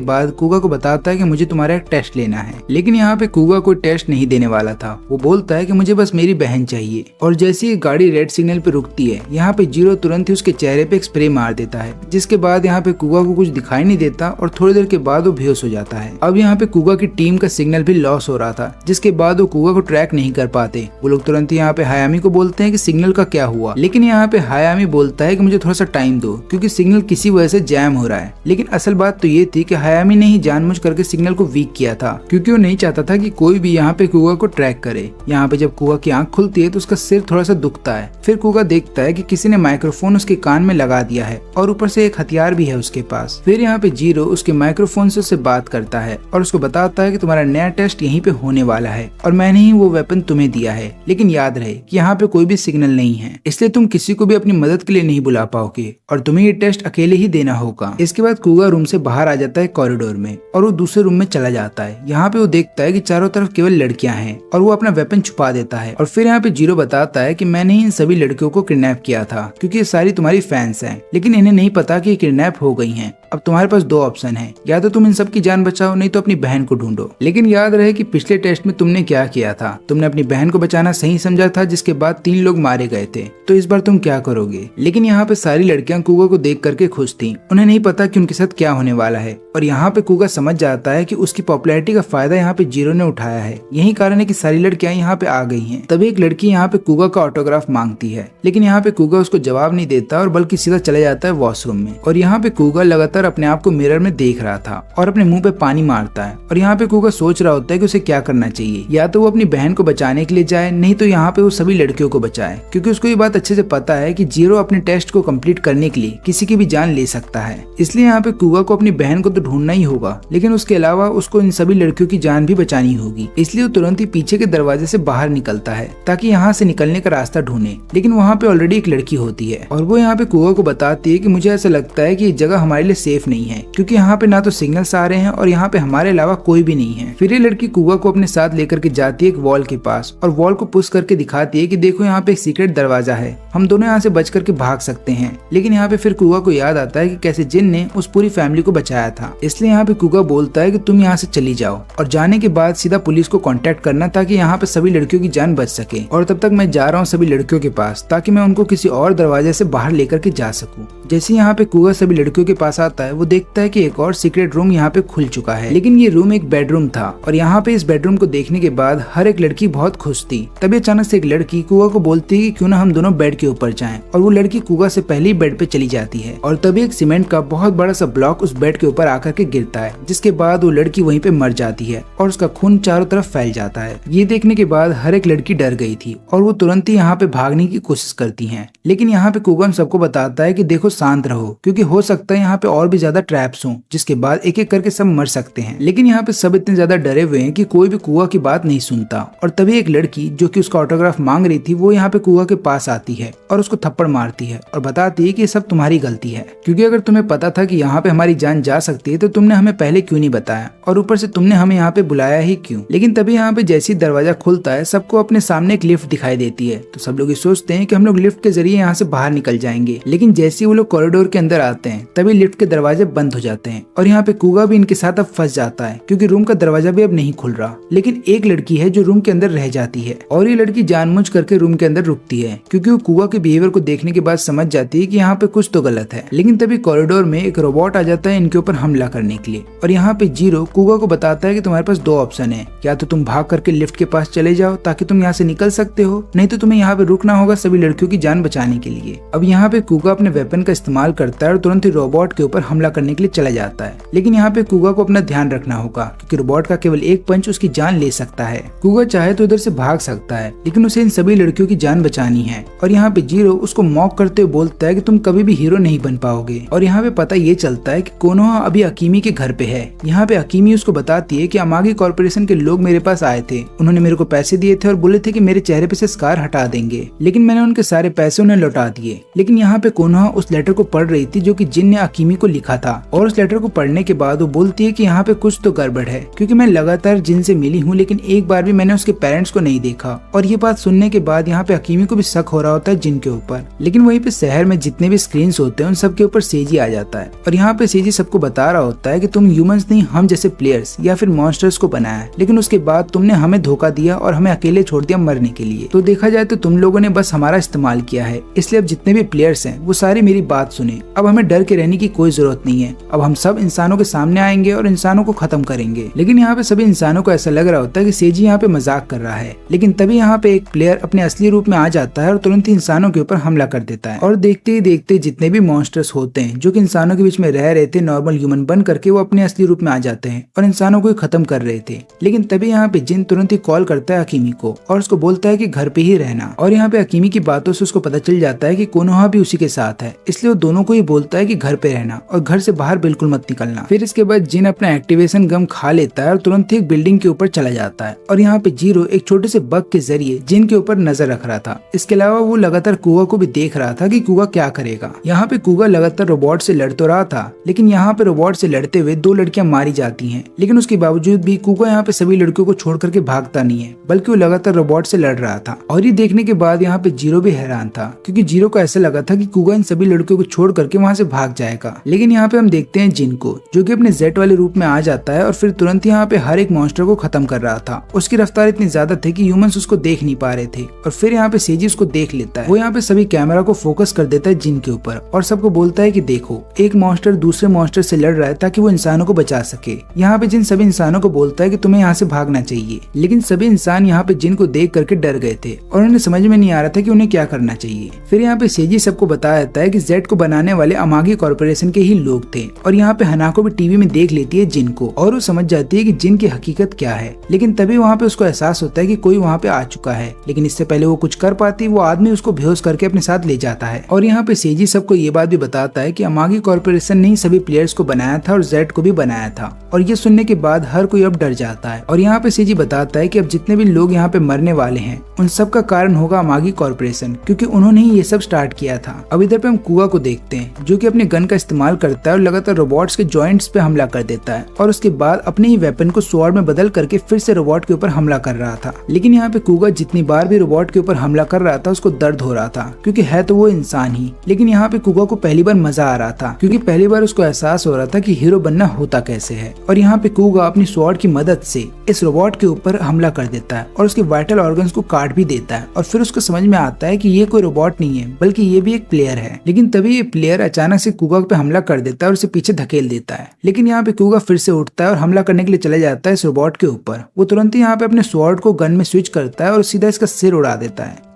बाद कुगा को बताता है कि मुझे तुम्हारा एक टेस्ट लेना है। लेकिन यहाँ पे कुगा कोई टेस्ट नहीं देने वाला था, वो बोलता है कि मुझे बस मेरी बहन चाहिए। और जैसे ही गाड़ी रेड सिग्नल पे रुकती है यहाँ पे जीरो तुरंत ही उसके चेहरे पे एक स्प्रे मार देता है, जिसके बाद यहाँ पे कुगा को कुछ दिखाई नहीं देता और थोड़ी देर के बाद वो बेहोश हो जाता है। अब यहाँ पे कुगा की टीम का सिग्नल भी लॉस हो रहा था, जिसके बाद वो कुगा को ट्रैक नहीं कर पाते। वो लोग तुरंत यहाँ पे हायामी को बोलते हैं कि सिग्नल का क्या हुआ, लेकिन यहाँ पे हायामी बोलता है कि मुझे थोड़ा सा टाइम दो क्योंकि सिग्नल किसी वजह से जैम हो रहा है। लेकिन असल बात तो ये थी कि हायामी ने ही जानबूझ करके सिग्नल को वीक किया था क्योंकि वो नहीं चाहता था कि कोई भी यहाँ पे कुगा को ट्रैक करे। यहाँ पे जब कुगा की आंख खुलती है तो उसका सिर थोड़ा सा दुखता है। फिर कुगा देखता है कि किसी ने माइक्रोफोन उसके कान में लगा दिया है और ऊपर से एक हथियार भी है उसके पास। फिर यहाँ पे जीरो उसके माइक्रोफोन से उससे बात करता है और उसको बताता है कि तुम्हारा नया टेस्ट यहीं पे होने वाला है और मैंने ही वो वेपन तुम्हें दिया है, लेकिन याद रहे कि यहाँ पे कोई भी सिग्नल नहीं है, इसलिए तुम किसी को भी अपनी मदद के लिए नहीं बुला पाओगे और तुम्हें ये टेस्ट अकेले ही देना होगा। इसके बाद कुगा रूम से बाहर आ जाता है कॉरिडोर में और वो दूसरे रूम में चला जाता है। यहाँ पे वो देखता है कि चारों तरफ केवल लड़कियां हैं और वो अपना वेपन छुपा देता है। और फिर यहाँ पे जीरो बताता है कि मैंने ही इन सभी लड़कियों को किडनैप किया था क्योंकि ये सारी तुम्हारी फैंस हैं, लेकिन इन्हें नहीं पता कि किडनैप हो गई हैं। अब तुम्हारे पास दो ऑप्शन है, या तो तुम इन सब की जान बचाओ नहीं तो अपनी बहन को ढूंढो। लेकिन याद रहे कि पिछले टेस्ट में तुमने क्या किया था, तुमने अपनी बहन को बचाना सही समझा था, जिसके बाद 3 लोग मारे गए थे, तो इस बार तुम क्या करोगे। लेकिन यहाँ पे सारी लड़कियां कुगा को देख करके खुश थी, उन्हें नहीं पता कि उनके साथ क्या होने वाला है। और यहाँ पे कुगा समझ जाता है कि उसकी पॉपुलैरिटी का फायदा यहाँ पे जीरो ने उठाया है, यही कारण है कि सारी लड़कियां यहाँ पे आ गई हैं। तभी एक लड़की यहाँ पे कुगा का ऑटोग्राफ मांगती है, लेकिन यहाँ पे कुगा उसको जवाब नहीं देता और बल्कि सीधा चला जाता है वॉशरूम में। और यहाँ पे कुगा लगातार अपने आप को मिरर में देख रहा था और अपने मुंह पे पानी मारता है। और यहाँ पे कुगा सोच रहा होता है कि उसे क्या करना चाहिए, या तो वो अपनी बहन को बचाने के लिए जाए, नहीं तो यहाँ पे वो सभी लड़कियों को बचाए, क्योंकि उसको ये बात अच्छे से पता है कि जीरो अपने टेस्ट को कंप्लीट करने के लिए किसी की भी जान ले सकता है। इसलिए यहाँ पे कुगा को अपनी बहन को तो ढूंढना ही होगा, लेकिन उसके अलावा उसको इन सभी लड़कियों की जान भी बचानी होगी। इसलिए वो तुरंत ही पीछे के दरवाजे से बाहर निकलता है ताकि यहाँ से निकलने का रास्ता ढूंढे। लेकिन वहाँ पे ऑलरेडी एक लड़की होती है और वो यहाँ पे कुगा को बताती है कि मुझे ऐसा लगता है कि ये जगह हमारे लिए सेफ नहीं है, क्योंकि यहाँ पे ना तो सिग्नल्स आ रहे हैं और यहाँ पे हमारे अलावा कोई भी नहीं है। फिर ये लड़की कुगा को अपने साथ लेकर के जाती है एक वॉल के पास और वॉल को पुश करके दिखाती है कि देखो यहाँ पे एक सीक्रेट दरवाजा है, हम दोनों यहाँ से बच करके भाग सकते हैं। लेकिन यहाँ पे फिर कुगा को याद आता है कि कैसे जिन ने उस पूरी फैमिली को बचाया था, इसलिए यहाँ पे कुगा बोलता है कि तुम यहाँ से चली जाओ और जाने के बाद सीधा पुलिस को कांटेक्ट करना ताकि यहाँ पे सभी लड़कियों की जान बच सके। और तब तक मैं जा रहा हूँ सभी लड़कियों के पास ताकि मैं उनको किसी और दरवाजे से बाहर लेकर के जा सकूं। जैसे यहाँ पे कुगा सभी लड़कियों के पास आता आता है वो देखता है कि एक और सीक्रेट रूम यहाँ पे खुल चुका है, लेकिन ये रूम एक बेडरूम था और यहाँ पे इस बेडरूम को देखने के बाद हर एक लड़की बहुत खुश थी। तभी अचानक से एक लड़की कुगा को बोलती है कि क्यों ना हम दोनों बेड के ऊपर जाएं, और वो लड़की कुगा से पहले ही बेड पे चली जाती है और तभी एक सीमेंट का बहुत बड़ा सा ब्लॉक उस बेड के ऊपर आकर के गिरता है, जिसके बाद वो लड़की वहीं पे मर जाती है और उसका खून चारों तरफ फैल जाता है। ये देखने के बाद हर एक लड़की डर गई थी और वो तुरंत ही यहाँ पे भागने की कोशिश करती है, लेकिन यहाँ पे कुगा सबको बताता है कि देखो शांत रहो, क्योंकि हो सकता है यहाँ पे और भी ज्यादा ट्रैप्स हों जिसके बाद एक एक करके सब मर सकते हैं। लेकिन यहाँ पे सब इतने ज्यादा डरे हुए हैं कि कोई भी कुगा की बात नहीं सुनता और तभी एक लड़की जो कि उसका ऑटोग्राफ मांग रही थी वो यहाँ पे कुगा के पास आती है और उसको थप्पड़ मारती है और बताती है कि ये सब तुम्हारी गलती है, क्योंकि अगर तुम्हें पता था कि यहाँ पे हमारी जान जा सकती है तो तुमने हमें पहले क्यों नहीं बताया, और ऊपर से तुमने हमें यहाँ पे बुलाया ही क्यों। लेकिन तभी यहाँ पे जैसे ही दरवाजा खुलता है सबको अपने सामने एक लिफ्ट दिखाई देती है, तो सब लोग सोचते हैं कि हम लोग लिफ्ट के जरिए यहाँ से बाहर निकल जाएंगे। लेकिन जैसे ही वो लोग कॉरिडोर के अंदर आते हैं तभी लिफ्ट के दरवाजे बंद हो जाते हैं और यहाँ पे कुगा भी इनके साथ अब फंस जाता है, क्योंकि रूम का दरवाजा भी अब नहीं खुल रहा। लेकिन एक लड़की है जो रूम के अंदर रह जाती है और ये लड़की जानबूझ करके रूम के अंदर रुकती है, क्योंकि वो कुगा के बिहेवियर को देखने के बाद समझ जाती है कि यहाँ पे कुछ तो गलत है। लेकिन तभी कॉरिडोर में एक रोबोट आ जाता है इनके ऊपर हमला करने के लिए, और यहाँ पे जीरो कुगा को बताता है कि तुम्हारे पास दो ऑप्शन है, या तो तुम भाग करके लिफ्ट के पास चले जाओ ताकि तुम यहाँ से निकल सकते हो, नहीं तो तुम्हें यहाँ पे रुकना होगा सभी लड़कियों की जान बचाने के लिए। अब यहाँ पे कुगा अपने वेपन का इस्तेमाल करता है और तुरंत ही रोबोट के ऊपर हमला करने के लिए चला जाता है। लेकिन यहाँ पे कुगा को अपना ध्यान रखना होगा, क्योंकि रोबोट का केवल एक पंच उसकी जान ले सकता है। कुगा चाहे तो इधर से भाग सकता है, लेकिन उसे इन सभी लड़कियों की जान बचानी है। और यहाँ पे जीरो उसको मॉक करते हुए बोलता है कि तुम कभी भी हीरो नहीं बन पाओगे। और यहाँ पे पता ये चलता है कि कोनोहा अभी अकीमी के घर पे है। यहाँ पे अकीमी उसको बताती है कि अमागी कॉर्पोरेशन के लोग मेरे पास आए थे, उन्होंने मेरे को पैसे दिए थे और बोले थे कि मेरे चेहरे पे से स्कार हटा देंगे, लेकिन मैंने उनके सारे पैसे उन्हें लौटा दिए। लेकिन यहाँ पे कोनोहा उस लेटर को पढ़ रही थी जो कि जिन ने अकीमी को लिखा था, और उस लेटर को पढ़ने के बाद वो बोलती है कि यहाँ पे कुछ तो गड़बड़ है, क्योंकि मैं लगातार जिन से मिली हूँ लेकिन एक बार भी मैंने उसके पेरेंट्स को नहीं देखा। और ये बात सुनने के बाद यहाँ पे अकीमी को भी शक हो रहा होता है जिन के ऊपर। लेकिन वहीं पे शहर में जितने भी स्क्रीन होते हैं उन सब के ऊपर सेजी आ जाता है और यहाँ पे सेजी सबको बता रहा होता है कि तुम ह्यूमंस नहीं, हम जैसे प्लेयर्स या फिर मॉन्स्टर्स को बनाया, लेकिन उसके बाद तुमने हमें धोखा दिया और हमें अकेले छोड़ दिया मरने के लिए। तो देखा जाए तो तुम लोगों ने बस हमारा इस्तेमाल किया है, इसलिए अब जितने भी प्लेयर्स हैं वो सारे मेरी बात सुने। अब हमें डर के रहने की कोई जरूरत नहीं है, अब हम सब इंसानों के सामने आएंगे और इंसानों को खत्म करेंगे। लेकिन यहाँ पे सभी इंसानों को ऐसा लग रहा होता है कि सेजी यहाँ पे मजाक कर रहा है। लेकिन तभी यहाँ पे एक प्लेयर अपने असली रूप में आ जाता है और तुरंत ही इंसानों के ऊपर हमला कर देता है। और देखते ही देखते जितने भी मॉन्स्टर्स होते हैं जो कि इंसानों के बीच में रह रहे थे नॉर्मल ह्यूमन बन करके, वो अपने असली रूप में आ जाते हैं और इंसानों को ही खत्म कर रहे थे। लेकिन तभी यहाँ पे जिन तुरंत ही कॉल करता है अकीमी को और उसको बोलता है कि घर पे ही रहना। और यहाँ पे अकीमी की बातों से उसको पता चल जाता है कि कोनोहा भी उसी के साथ है, इसलिए वो दोनों को ही बोलता है कि घर पे रहना और घर से बाहर बिल्कुल मत निकलना। फिर इसके बाद जिन अपना एक्टिवेशन गम खा लेता है और तुरंत ही एक बिल्डिंग के ऊपर चला जाता है। और यहाँ पे जीरो एक छोटे से बग के जरिए जिन के ऊपर नजर रख रहा था। इसके अलावा वो लगातार कुगा को भी देख रहा था कि कुगा क्या करेगा। यहाँ पे कुगा लगातार रोबोट से लड़ तो रहा था, लेकिन यहाँ पे रोबोट से लड़ते हुए दो लड़कियां मारी जाती हैं। लेकिन उसके बावजूद भी कुगा यहाँ पे सभी लड़कियों को छोड़ करके भागता नहीं है, बल्कि वो लगातार रोबोट से लड़ रहा था। और ये देखने के बाद यहाँ पे जीरो भी हैरान था, क्योंकि जीरो को ऐसा लगा था कि कुगा इन सभी लड़कियों को छोड़ करके वहाँ से भाग जाएगा। लेकिन यहाँ पे हम देखते हैं जिन को, जो कि अपने जेट वाले रूप में आ जाता है और फिर तुरंत यहाँ पे हर एक मॉन्स्टर को खत्म कर रहा था। उसकी रफ्तार इतनी ज्यादा थी कि ह्यूमंस उसको देख नहीं पा रहे थे। और फिर यहाँ पे सेजी उसको देख लेता है। वो यहाँ पे सभी कैमरा को फोकस कर देता है जिन के ऊपर और सबको बोलता है कि देखो, एक मॉन्स्टर दूसरे मॉन्स्टर से लड़ रहा है ताकि वो इंसानों को बचा सके। यहाँ पे जिन सभी इंसानों को बोलता है कि तुम्हें यहाँ से भागना चाहिए, लेकिन सभी इंसान यहाँ पे जिन को देख करके डर गए थे और उन्हें समझ में नहीं आ रहा था कि उन्हें क्या करना चाहिए। फिर यहाँ पे सेजी सबको बता देता है कि जेड को बनाने वाले अमागी कॉर्पोरेशन के ही लोग थे। और यहाँ पे हनाको भी टीवी में देख लेती है जिन को और वो समझ जाती है कि जिन की हकीकत क्या है। लेकिन तभी वहाँ पे उसको एहसास होता है कि कोई वहाँ पे आ चुका है, लेकिन इससे पहले वो कुछ कर पाती, वो आदमी उसको बेहोश करके अपने साथ ले जाता है। और यहाँ पे सेजी सबको ये बात भी बताता है कि अमागी कॉर्पोरेशन ने ही सभी प्लेयर्स को बनाया था और जेड को भी बनाया था। और ये सुनने के बाद हर कोई अब डर जाता है। और यहाँ पे सेजी बताता है कि अब जितने भी लोग यहाँ पे मरने वाले हैं उन सब का कारण होगा अमागी कॉर्पोरेशन, क्योंकि उन्होंने ही ये सब स्टार्ट किया था। अब इधर पे हम कुगा को देखते हैं, जो कि अपने गन का इस्तेमाल करता है और लगातार रोबोट्स के जॉइंट्स पे हमला कर देता है और उसके बाद अपने ही वेपन को स्वॉर्ड में बदल करके फिर से रोबोट के ऊपर हमला कर रहा था। लेकिन यहाँ पे कुगा जितनी बार भी रोबोट के ऊपर हमला कर रहा था उसको दर्द हो रहा था, क्योंकि है तो वो इंसान ही। लेकिन यहाँ पे कुगा को पहली बार मजा आ रहा था, क्योंकि पहली बार उसको एहसास हो रहा था कि हीरो बनना होता कैसे है। और यहाँ पे कुगा अपनी स्वॉर्ड की मदद से इस रोबोट के ऊपर हमला कर देता है और उसके वाइटल ऑर्गन्स को काट भी देता है। और फिर उसको समझ में आता है कि ये कोई रोबोट नहीं है, बल्कि ये भी एक प्लेयर है। लेकिन तभी ये प्लेयर अचानक से कुगा पे हमला हमला कर देता है और उसे पीछे धकेल देता है। लेकिन यहाँ पे कुगा फिर से उठता है और हमला करने के लिए चला जाता है इस रोबोट के ऊपर। वो तुरंत ही यहाँ पे अपने स्वॉर्ड को गन में स्विच करता है और सीधा इसका सिर उड़ा देता है,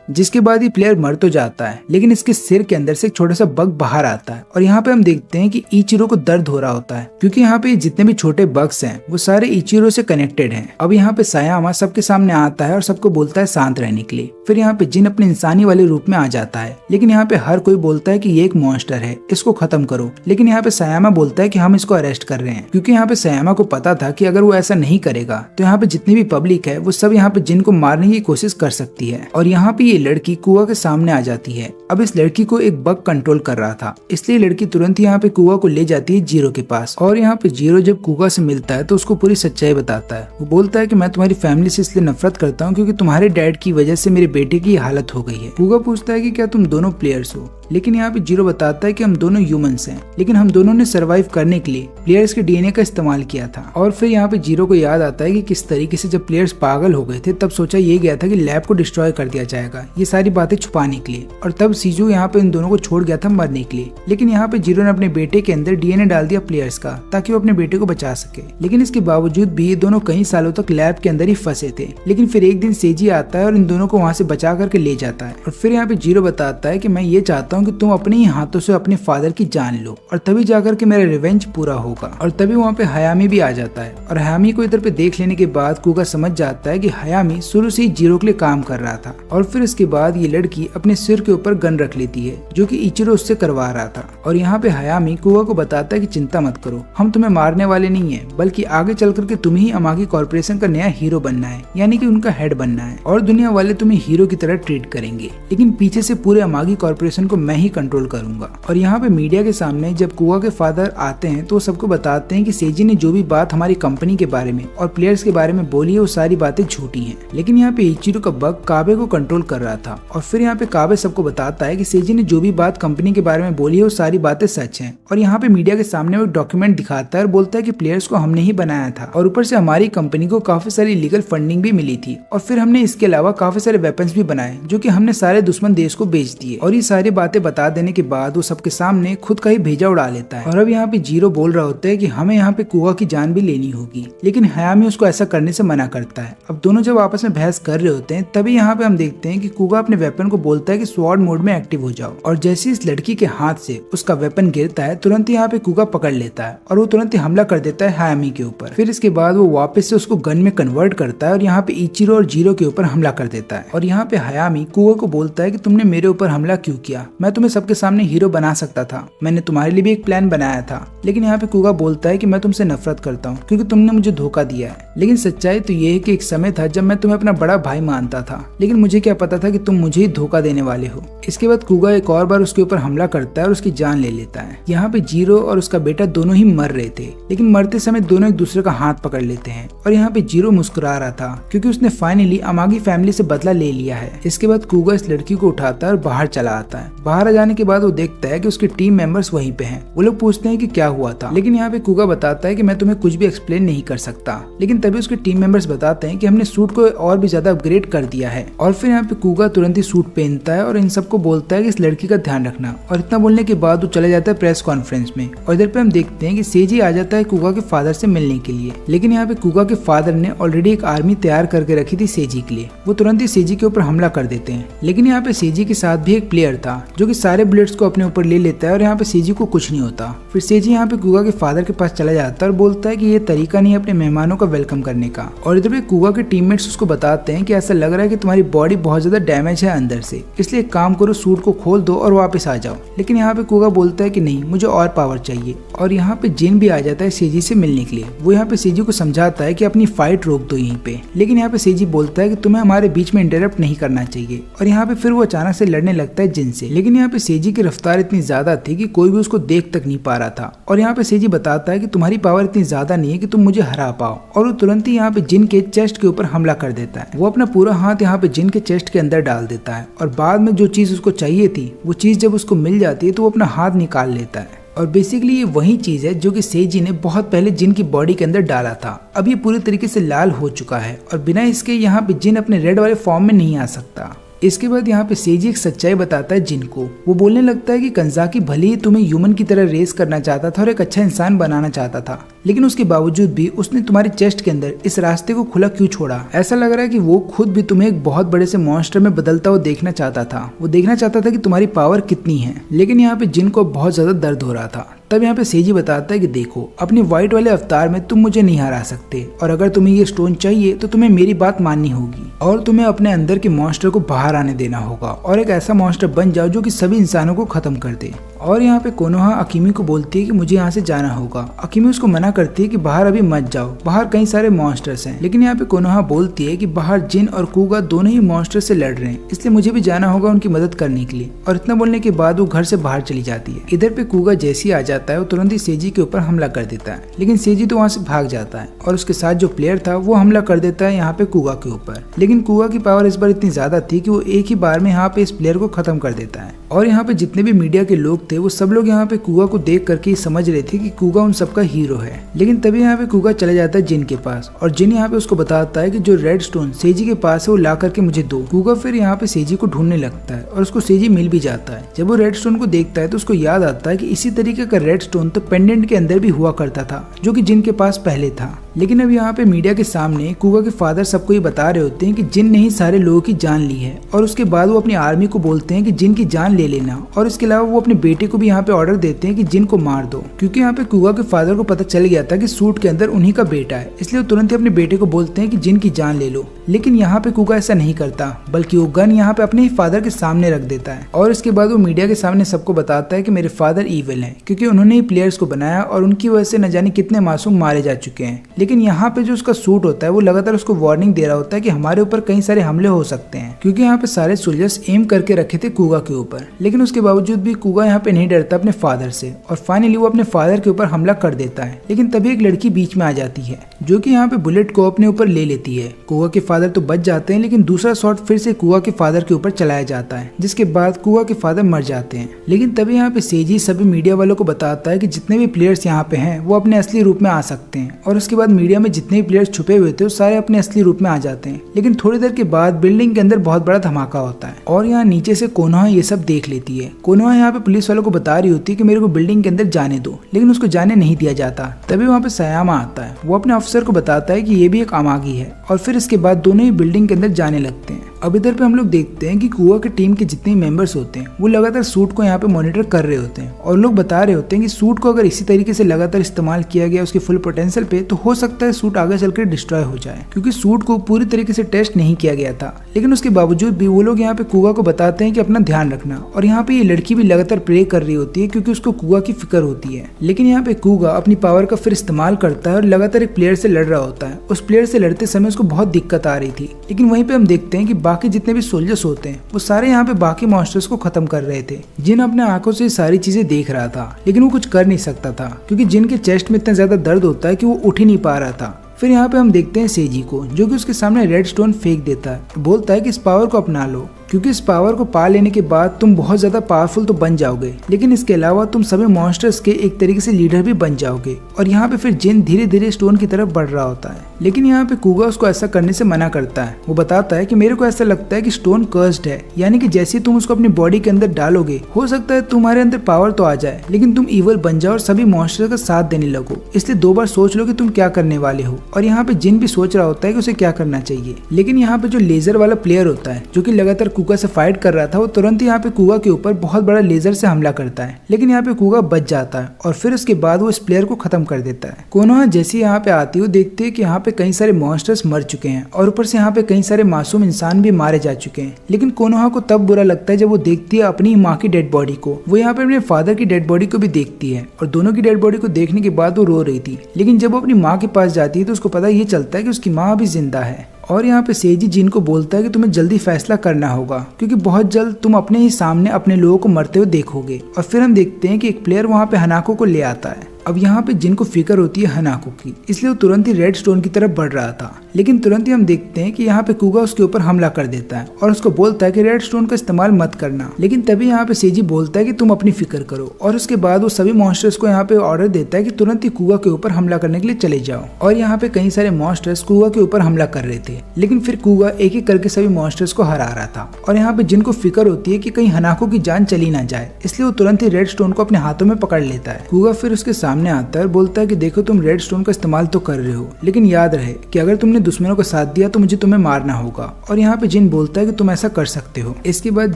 जिसके बाद ये प्लेयर मर तो जाता है, लेकिन इसके सिर के अंदर से एक छोटा सा बग बाहर आता है। और यहाँ पे हम देखते हैं कि इचिरो को दर्द हो रहा होता है, क्योंकि यहाँ पे जितने भी छोटे बग्स हैं वो सारे इचिरो से कनेक्टेड हैं। अब यहाँ पे सायामा सबके सामने आता है और सबको बोलता है शांत रहने के लिए। फिर यहाँ पे जिन अपने इंसानी वाले रूप में आ जाता है, लेकिन यहाँ पे हर कोई बोलता है कि ये एक मॉन्स्टर है, इसको खत्म करो। लेकिन यहाँ पे सायामा बोलता है कि हम इसको अरेस्ट कर रहे हैं, क्योंकि यहाँ पे सायामा को पता था कि अगर वो ऐसा नहीं करेगा तो यहाँ पे जितनी भी पब्लिक है वो सब यहाँ पे जिन को मारने की कोशिश कर सकती है। और यहाँ पे ये लड़की कुआ के सामने आ जाती है। अब इस लड़की को एक बग कंट्रोल कर रहा था, इसलिए लड़की तुरंत यहाँ पे कुआ को ले जाती है जीरो के पास। और यहाँ पे जीरो जब कुआ से मिलता है तो उसको पूरी सच्चाई बताता है। वो बोलता है कि मैं तुम्हारी फैमिली से इसलिए नफरत करता हूँ क्योंकि तुम्हारे डैड की वजह से मेरे बेटे की हालत हो गई है। कुआ पूछता है कि क्या तुम दोनों प्लेयर्स हो, लेकिन यहाँ पे जीरो बताता है कि हम दोनों ह्यूमंस हैं, लेकिन हम दोनों ने सरवाइव करने के लिए प्लेयर्स के डीएनए का इस्तेमाल किया था। और फिर यहाँ पे जीरो को याद आता है कि किस तरीके से जब प्लेयर्स पागल हो गए थे तब सोचा ये गया था कि लैब को डिस्ट्रॉय कर दिया जाएगा, ये सारी बातें छुपाने के लिए। और तब सीजू यहाँ पे इन दोनों को छोड़ गया था मरने के लिए। लेकिन यहाँ पे जीरो ने अपने बेटे के अंदर डीएनए डाल दिया प्लेयर्स का, ताकि वो अपने बेटे को बचा सके। लेकिन इसके बावजूद भी ये दोनों कई सालों तक लैब के अंदर ही फंसे थे। लेकिन फिर एक दिन सेजी आता है और इन दोनों को वहाँ से बचा करके ले जाता है। और फिर यहाँ पे जीरो बताता है कि मैं ये चाहता हूँ कि तुम अपने ही हाथों से अपने फादर की जान लो, और तभी जाकर के मेरा रिवेंज पूरा होगा। और तभी वहाँ पे हयामी भी आ जाता है। और हयामी को इधर पे देख लेने के बाद कुगा समझ जाता है कि हयामी शुरू से ही जीरो के लिए काम कर रहा था। और फिर इसके बाद ये लड़की अपने सिर के ऊपर गन रख लेती है, जो कि इचिरो उससे करवा रहा था। और यहाँ पे हयामी कुगा को बताता है कि चिंता मत करो, हम तुम्हें मारने वाले नहीं है, बल्कि आगे चल करके तुम्हें ही अमागी कॉर्पोरेशन का नया हीरो बनना है, यानी कि उनका हेड बनना है। और दुनिया वाले तुम्हें हीरो की तरह ट्रीट करेंगे, लेकिन पीछे से पूरे अमागी कॉर्पोरेशन को मैं ही कंट्रोल करूंगा। और यहाँ पे मीडिया के सामने जब कुआ के फादर आते हैं तो सबको बताते हैं कि सेजी ने जो भी बात हमारी कंपनी के बारे में और प्लेयर्स के बारे में बोली है वो सारी बातें झूठी हैं। लेकिन यहाँ पे इचिरो का बग काबे को कंट्रोल कर रहा था। और फिर यहाँ पे काबे सबको बताता है कि सेजी ने जो भी बात कंपनी के बारे में बोली है वो सारी बातें सच हैं। और यहाँ पे मीडिया के सामने वो डॉक्यूमेंट दिखाता है और बोलता है कि प्लेयर्स को हमने ही बनाया था, और ऊपर से हमारी कंपनी को काफी सारी लीगल फंडिंग भी मिली थी। और फिर हमने इसके अलावा काफी सारे वेपन्स भी बनाए, जो कि हमने सारे दुश्मन देश को बेच दिए। और ये सारी बातें बता देने के बाद वो सबके सामने खुद का ही भेजा उड़ा लेता है। और अब यहाँ पे जीरो बोल रहा होता है कि हमें यहाँ पे कुआ की जान भी लेनी होगी, लेकिन हयामी उसको ऐसा करने से मना करता है। अब दोनों जब आपस में बहस कर रहे होते हैं तभी यहाँ पे हम देखते हैं कि कुगा अपने वेपन को बोलता है कि स्वॉर्ड मोड में एक्टिव हो जाओ। और जैसे इस लड़की के हाथ से उसका वेपन गिरता है तुरंत यहाँ पे कुगा पकड़ लेता है और वो तुरंत ही हमला कर देता है हयामी के ऊपर। फिर इसके बाद वो वापस से उसको गन में कन्वर्ट करता है और यहाँ पे इचिरो और जीरो के ऊपर हमला कर देता है। और यहाँ पे हयामी कुगा को बोलता है कि तुमने मेरे ऊपर हमला क्यों किया, मैं तुम्हें सबके सामने हीरो बना सकता था, मैंने तुम्हारे लिए भी एक प्लान बनाया था। लेकिन यहाँ पे कुगा बोलता है कि मैं तुमसे नफरत करता हूँ क्योंकि तुमने मुझे धोखा दिया है। लेकिन सच्चाई तो ये है कि एक समय था जब मैं तुम्हें अपना बड़ा भाई मानता था, लेकिन मुझे क्या पता था कि तुम मुझे ही धोखा देने वाले हो। इसके बाद कुगा एक और बार उसके ऊपर हमला करता है और उसकी जान ले लेता है। यहाँ पे जीरो और उसका बेटा दोनों ही मर रहे थे, लेकिन मरते समय दोनों एक दूसरे का हाथ पकड़ लेते हैं। और यहाँ पे जीरो मुस्कुरा रहा था क्योंकि उसने फाइनली अमागी फैमिली से बदला ले लिया है। इसके बाद कुगा इस लड़की को उठाता है और बाहर चला आता है। बाहर आ जाने के बाद वो देखता है कि उसके टीम मेंबर्स वहीं पे हैं। वो लोग पूछते हैं कि क्या हुआ था, लेकिन यहाँ पे कुगा बताता है कि मैं तुम्हें कुछ भी एक्सप्लेन नहीं कर सकता। लेकिन तभी उसके टीम मेंबर्स बताते हैं कि हमने सूट को और भी ज्यादा अपग्रेड कर दिया है। और फिर यहाँ पे कुगा तुरंत ही सूट पहनता है और इन सबको बोलता है कि इस लड़की का ध्यान रखना। और इतना बोलने के बाद वो चला जाता है प्रेस कॉन्फ्रेंस में। और इधर पे हम देखते हैं कि सेजी आ जाता है कुगा के फादर से मिलने के लिए। लेकिन यहाँ पे कुगा के फादर ने ऑलरेडी एक आर्मी तैयार करके रखी थी सेजी के लिए। वो तुरंत ही सेजी के ऊपर हमला कर देते हैं। लेकिन यहाँ पे सेजी के साथ भी एक प्लेयर था जो कि सारे बुलेट्स को अपने ऊपर ले लेता है और यहाँ पे सेजी को कुछ नहीं होता। फिर सेजी यहाँ पे कुगा के फादर के पास चला जाता है और बोलता है कि ये तरीका नहीं है अपने मेहमानों का वेलकम करने का। और इधर पे कुगा के टीममेट्स उसको बताते हैं कि ऐसा लग रहा है कि तुम्हारी बॉडी बहुत ज्यादा डैमेज है अंदर से, इसलिए एक काम करो, सूट को खोल दो और वापस आ जाओ। लेकिन यहाँ पे कुगा बोलता है कि नहीं, मुझे और पावर चाहिए। और यहाँ पे जिन भी आ जाता है सेजी से मिलने के लिए। वो यहाँ पे सेजी को समझाता है कि अपनी फाइट रोक दो यहीं पे। लेकिन यहाँ पे सेजी बोलता है कि तुम्हें हमारे बीच में इंटरप्ट नहीं करना चाहिए। और यहाँ पे फिर वो अचानक से लड़ने लगता है जिन से। लेकिन यहाँ पे सेजी की रफ्तार इतनी ज्यादा थी कि कोई भी उसको देख तक नहीं पा रहा था। और यहाँ पे सेजी बताता है कि तुम्हारी पावर इतनी ज्यादा नहीं है कि तुम मुझे हरा पाओ। और वो तुरंत ही यहाँ पे जिन के चेस्ट के ऊपर हमला कर देता है। वो अपना पूरा हाथ यहाँ पे जिन के चेस्ट के अंदर डाल देता है। और बाद में जो चीज उसको चाहिए थी वो चीज जब उसको मिल जाती है तो वो अपना हाथ निकाल लेता है। और बेसिकली ये वही चीज है जो कि सेजी ने बहुत पहले जिन की बॉडी के अंदर डाला था। अब ये पूरी तरीके से लाल हो चुका है और बिना इसके यहाँ पे जिन अपने रेड वाले फॉर्म में नहीं आ सकता। इसके बाद यहाँ पे सेजी एक सच्चाई बताता है जिन को। वो बोलने लगता है कि कंजाकी भले ही तुम्हें ह्यूमन की तरह रेस करना चाहता था और एक अच्छा इंसान बनाना चाहता था, लेकिन उसके बावजूद भी उसने तुम्हारी चेस्ट के अंदर इस रास्ते को खुला क्यों छोड़ा। ऐसा लग रहा है कि वो खुद भी तुम्हें एक बहुत बड़े से मॉन्स्टर में बदलता हुआ देखना चाहता था। वो देखना चाहता था कि तुम्हारी पावर कितनी है। लेकिन यहाँ पे जिन को बहुत ज्यादा दर्द हो रहा था। तब यहाँ पे सेजी बताता है कि देखो, अपनी व्हाइट वाले अवतार में तुम मुझे नहीं हरा सकते, और अगर तुम्हें ये स्टोन चाहिए तो तुम्हें मेरी बात माननी होगी और तुम्हें अपने अंदर के मॉन्स्टर को बाहर आने देना होगा और एक ऐसा मॉन्स्टर बन जाओ जो कि सभी इंसानों को खत्म कर दे। और यहाँ पे कोनोहा अकीमी को बोलती है कि मुझे यहाँ से जाना होगा। अकीमी उसको मना करती है कि बाहर अभी मत जाओ, बाहर कई सारे मॉन्स्टर्स हैं। लेकिन यहाँ पे कोनोहा बोलती है कि बाहर जिन और कुगा दोनों ही मॉन्स्टर से लड़ रहे हैं, इसलिए मुझे भी जाना होगा उनकी मदद करने के लिए। और इतना बोलने के बाद वो घर से बाहर चली जाती है। इधर पे कुगा जैसे ही आ जाता है वो तुरंत ही सेजी के ऊपर हमला कर देता है, लेकिन सेजी तो वहाँ से भाग जाता है और उसके साथ जो प्लेयर था वो हमला कर देता है यहाँ पे कुगा के ऊपर। लेकिन कुगा की पावर इस बार इतनी ज्यादा थी कि वो एक ही बार में यहाँ पे इस प्लेयर को खत्म कर देता है। और यहाँ पे जितने भी मीडिया के लोग थे वो सब लोग यहाँ पे कुगा को देख करके समझ रहे थे कि कुगा उन सबका हीरो है। लेकिन तभी यहाँ पे कुगा चला जाता है जिन के पास और जिन यहाँ पे उसको बताता है कि जो रेड स्टोन सेजी के पास है वो ला करके मुझे दो। कुगा फिर यहाँ पे सेजी को ढूंढने लगता है और उसको सेजी मिल भी जाता है। जब वो रेड स्टोन को देखता है तो उसको याद आता है कि इसी तरीके का रेड स्टोन तो पेंडेंट के अंदर भी हुआ करता था जो कि जिन के पास पहले था। लेकिन अब यहाँ पे मीडिया के सामने कुगा के फादर सबको ये बता रहे होते हैं कि जिन ने ही सारे लोगों की जान ली है और उसके बाद वो अपनी आर्मी को बोलते हैं कि जिन की जान ले लेना। और इसके अलावा वो अपने बेटे को भी यहाँ पे ऑर्डर देते हैं कि जिन को मार दो, क्योंकि यहाँ पे कुगा के फादर को पता चल गया था कि सूट के अंदर उन्हीं का बेटा है, इसलिए वो तुरंत ही अपने बेटे को बोलते हैं कि जिन की जान ले लो। लेकिन यहाँ पे कुगा ऐसा नहीं करता, बल्कि वो गन यहाँ पे अपने ही फादर के सामने रख देता है और इसके बाद वो मीडिया के सामने सबको बताता है कि मेरे फादर ईविल हैं, क्योंकि उन्होंने ही प्लेयर्स को बनाया और उनकी वजह से न जाने कितने मासूम मारे जा चुके हैं। लेकिन यहाँ पे जो उसका सूट होता है वो लगातार उसको वार्निंग दे रहा होता है कि हमारे ऊपर कई सारे हमले हो सकते हैं, क्योंकि यहाँ पे सारे सोल्जर्स एम करके रखे थे कुगा के ऊपर। लेकिन उसके बावजूद भी कुगा यहाँ पे नहीं डरता अपने फादर से और फाइनली वो अपने फादर के ऊपर हमला कर देता है। लेकिन तभी एक लड़की बीच में आ जाती है जो कि यहाँ पे बुलेट को अपने ऊपर ले लेती है। कुगा के फादर तो बच जाते हैं, लेकिन दूसरा शॉट फिर से कुगा के फादर के ऊपर चलाया जाता है, जिसके बाद कुगा के फादर मर जाते हैं। लेकिन तभी यहाँ पे सेजी सभी मीडिया वालों को बताता है कि जितने भी प्लेयर्स यहाँ पे हैं वो अपने असली रूप में आ सकते हैं। और उसके बाद मीडिया में जितने भी प्लेयर्स छुपे हुए थे वो सारे अपने असली रूप में आ जाते हैं। लेकिन थोड़ी देर के बाद बिल्डिंग के अंदर बहुत बड़ा धमाका होता है और यहाँ नीचे से कोनोहा ये सब देख लेती है। कोनोहा यहाँ पे पुलिस वालों को बता रही होती है कि मेरे को बिल्डिंग के अंदर जाने दो, लेकिन उसको जाने नहीं दिया जाता। तभी वहाँ पे सयामा आता है। वो अपने अफसर को बताता है कि ये भी एक अमागी है और फिर इसके बाद दोनों ही बिल्डिंग के अंदर जाने लगते हैं। अब इधर पे हम लोग देखते हैं कि कुआ के टीम के जितने मेंबर्स होते हैं वो लगातार सूट को यहाँ पे मॉनिटर कर रहे होते हैं और लोग बता रहे होते हैं कि सूट को अगर इसी तरीके से लगातार इस्तेमाल किया गया उसके फुल पोटेंशियल पे तो हो सकता है सूट आगे चलकर डिस्ट्रॉय हो जाए, क्योंकि सूट को पूरी तरीके से टेस्ट नहीं किया गया था। लेकिन उसके बावजूद भी वो लोग यहाँ पे कुआ को बताते हैं कि अपना ध्यान रखना। और यहाँ पे ये लड़की भी लगातार प्रे कर रही होती है क्योंकि उसको कुआ की फिक्र होती है। लेकिन यहाँ पे कुआ अपनी पावर का फिर इस्तेमाल करता है और लगातार एक प्लेयर से लड़ रहा होता है। उस प्लेयर से लड़ते समय उसको बहुत दिक्कत आ रही थी। लेकिन वहीं पे हम देखते हैं कि बाकी जितने भी सोल्जर्स होते हैं वो सारे यहाँ पे बाकी मॉन्स्टर्स को खत्म कर रहे थे। जिन अपने आंखों से सारी चीजें देख रहा था, लेकिन वो कुछ कर नहीं सकता था क्योंकि जिन के चेस्ट में इतना ज्यादा दर्द होता है कि वो उठ ही नहीं पा रहा था। फिर यहाँ पे हम देखते हैं सेजी को जो कि उसके सामने रेड स्टोन फेंक देता है। बोलता है कि इस पावर को अपना लो, क्योंकि इस पावर को पा लेने के बाद तुम बहुत ज्यादा पावरफुल तो बन जाओगे, लेकिन इसके अलावा तुम सभी मॉन्स्टर्स के एक तरीके से लीडर भी बन जाओगे। और यहाँ पे फिर जिन धीरे धीरे स्टोन की तरफ बढ़ रहा होता है। लेकिन यहाँ पे कुगा उसको ऐसा करने से मना करता है। वो बताता है कि मेरे को ऐसा लगता है कि स्टोन कर्स्ड है, यानी कि जैसे तुम उसको अपनी बॉडी के अंदर डालोगे हो सकता है तुम्हारे अंदर पावर तो आ जाए, लेकिन तुम इवल बन जाओ और सभी मॉन्स्टर का साथ देने लगो। इसलिए 2 बार सोच लो कि तुम क्या करने वाले हो। और यहाँ पे जिन भी सोच रहा होता है कि उसे क्या करना चाहिए। लेकिन यहाँ पे जो लेजर वाला प्लेयर होता है जो कि लगातार कुगा से फाइट कर रहा था, वो तुरंत ही यहाँ पे कुगा के ऊपर बहुत बड़ा लेजर से हमला करता है। लेकिन यहाँ पे कुगा बच जाता है और फिर उसके बाद वो इस प्लेयर को खत्म कर देता है। कोनोहा जैसे यहाँ पे आती है वो देखती है कि यहाँ पे कई सारे मॉन्स्टर्स मर चुके हैं और ऊपर से यहाँ पे कई सारे मासूम इंसान भी मारे जा चुके हैं। लेकिन कोनोहा को तब बुरा लगता है जब वो देखती है अपनी माँ की डेड बॉडी को। वो यहाँ पे अपने फादर की डेड बॉडी को भी देखती है और दोनों की डेड बॉडी को देखने के बाद वो रो रही थी। लेकिन जब वो अपनी माँ के पास जाती है तो उसको पता ये चलता है कि उसकी माँ अभी जिंदा है। और यहाँ पे सेजी जिन को बोलता है कि तुम्हें जल्दी फैसला करना होगा, क्योंकि बहुत जल्द तुम अपने ही सामने अपने लोगों को मरते हुए देखोगे। और फिर हम देखते हैं कि एक प्लेयर वहाँ पे हनाको को ले आता है। अब यहाँ पे जिन को फिक्र होती है हनाको की, इसलिए वो तुरंत ही रेड स्टोन की तरफ बढ़ रहा था। लेकिन तुरंत ही हम देखते हैं कि यहाँ पे कुगा उसके ऊपर हमला कर देता है और उसको बोलता है कि रेड स्टोन का इस्तेमाल मत करना। लेकिन तभी यहाँ पे सेजी बोलता है कि तुम अपनी फिक्र करो, और उसके बाद वो सभी मॉन्स्टर्स को यहाँ पे ऑर्डर देता है कि तुरंत ही कुगा के ऊपर हमला करने के लिए चले जाओ। और यहाँ पे कई सारे मॉन्स्टर्स कुगा के ऊपर हमला कर रहे थे, लेकिन फिर कुगा एक एक करके सभी मॉन्स्टर्स को हरा रहा था। और यहाँ पे जिनको फिक्र होती है कि कहीं हनाको की जान चली ना जाए, इसलिए वो तुरंत ही रेड स्टोन को अपने हाथों में पकड़ लेता है। कुगा फिर उसके सामने आता है और बोलता है कि देखो तुम रेड स्टोन का इस्तेमाल तो कर रहे हो, लेकिन याद रहे कि अगर तुमने दुश्मनों का साथ दिया तो मुझे तुम्हें मारना होगा। और यहाँ पे जिन बोलता है कि तुम ऐसा कर सकते हो। इसके बाद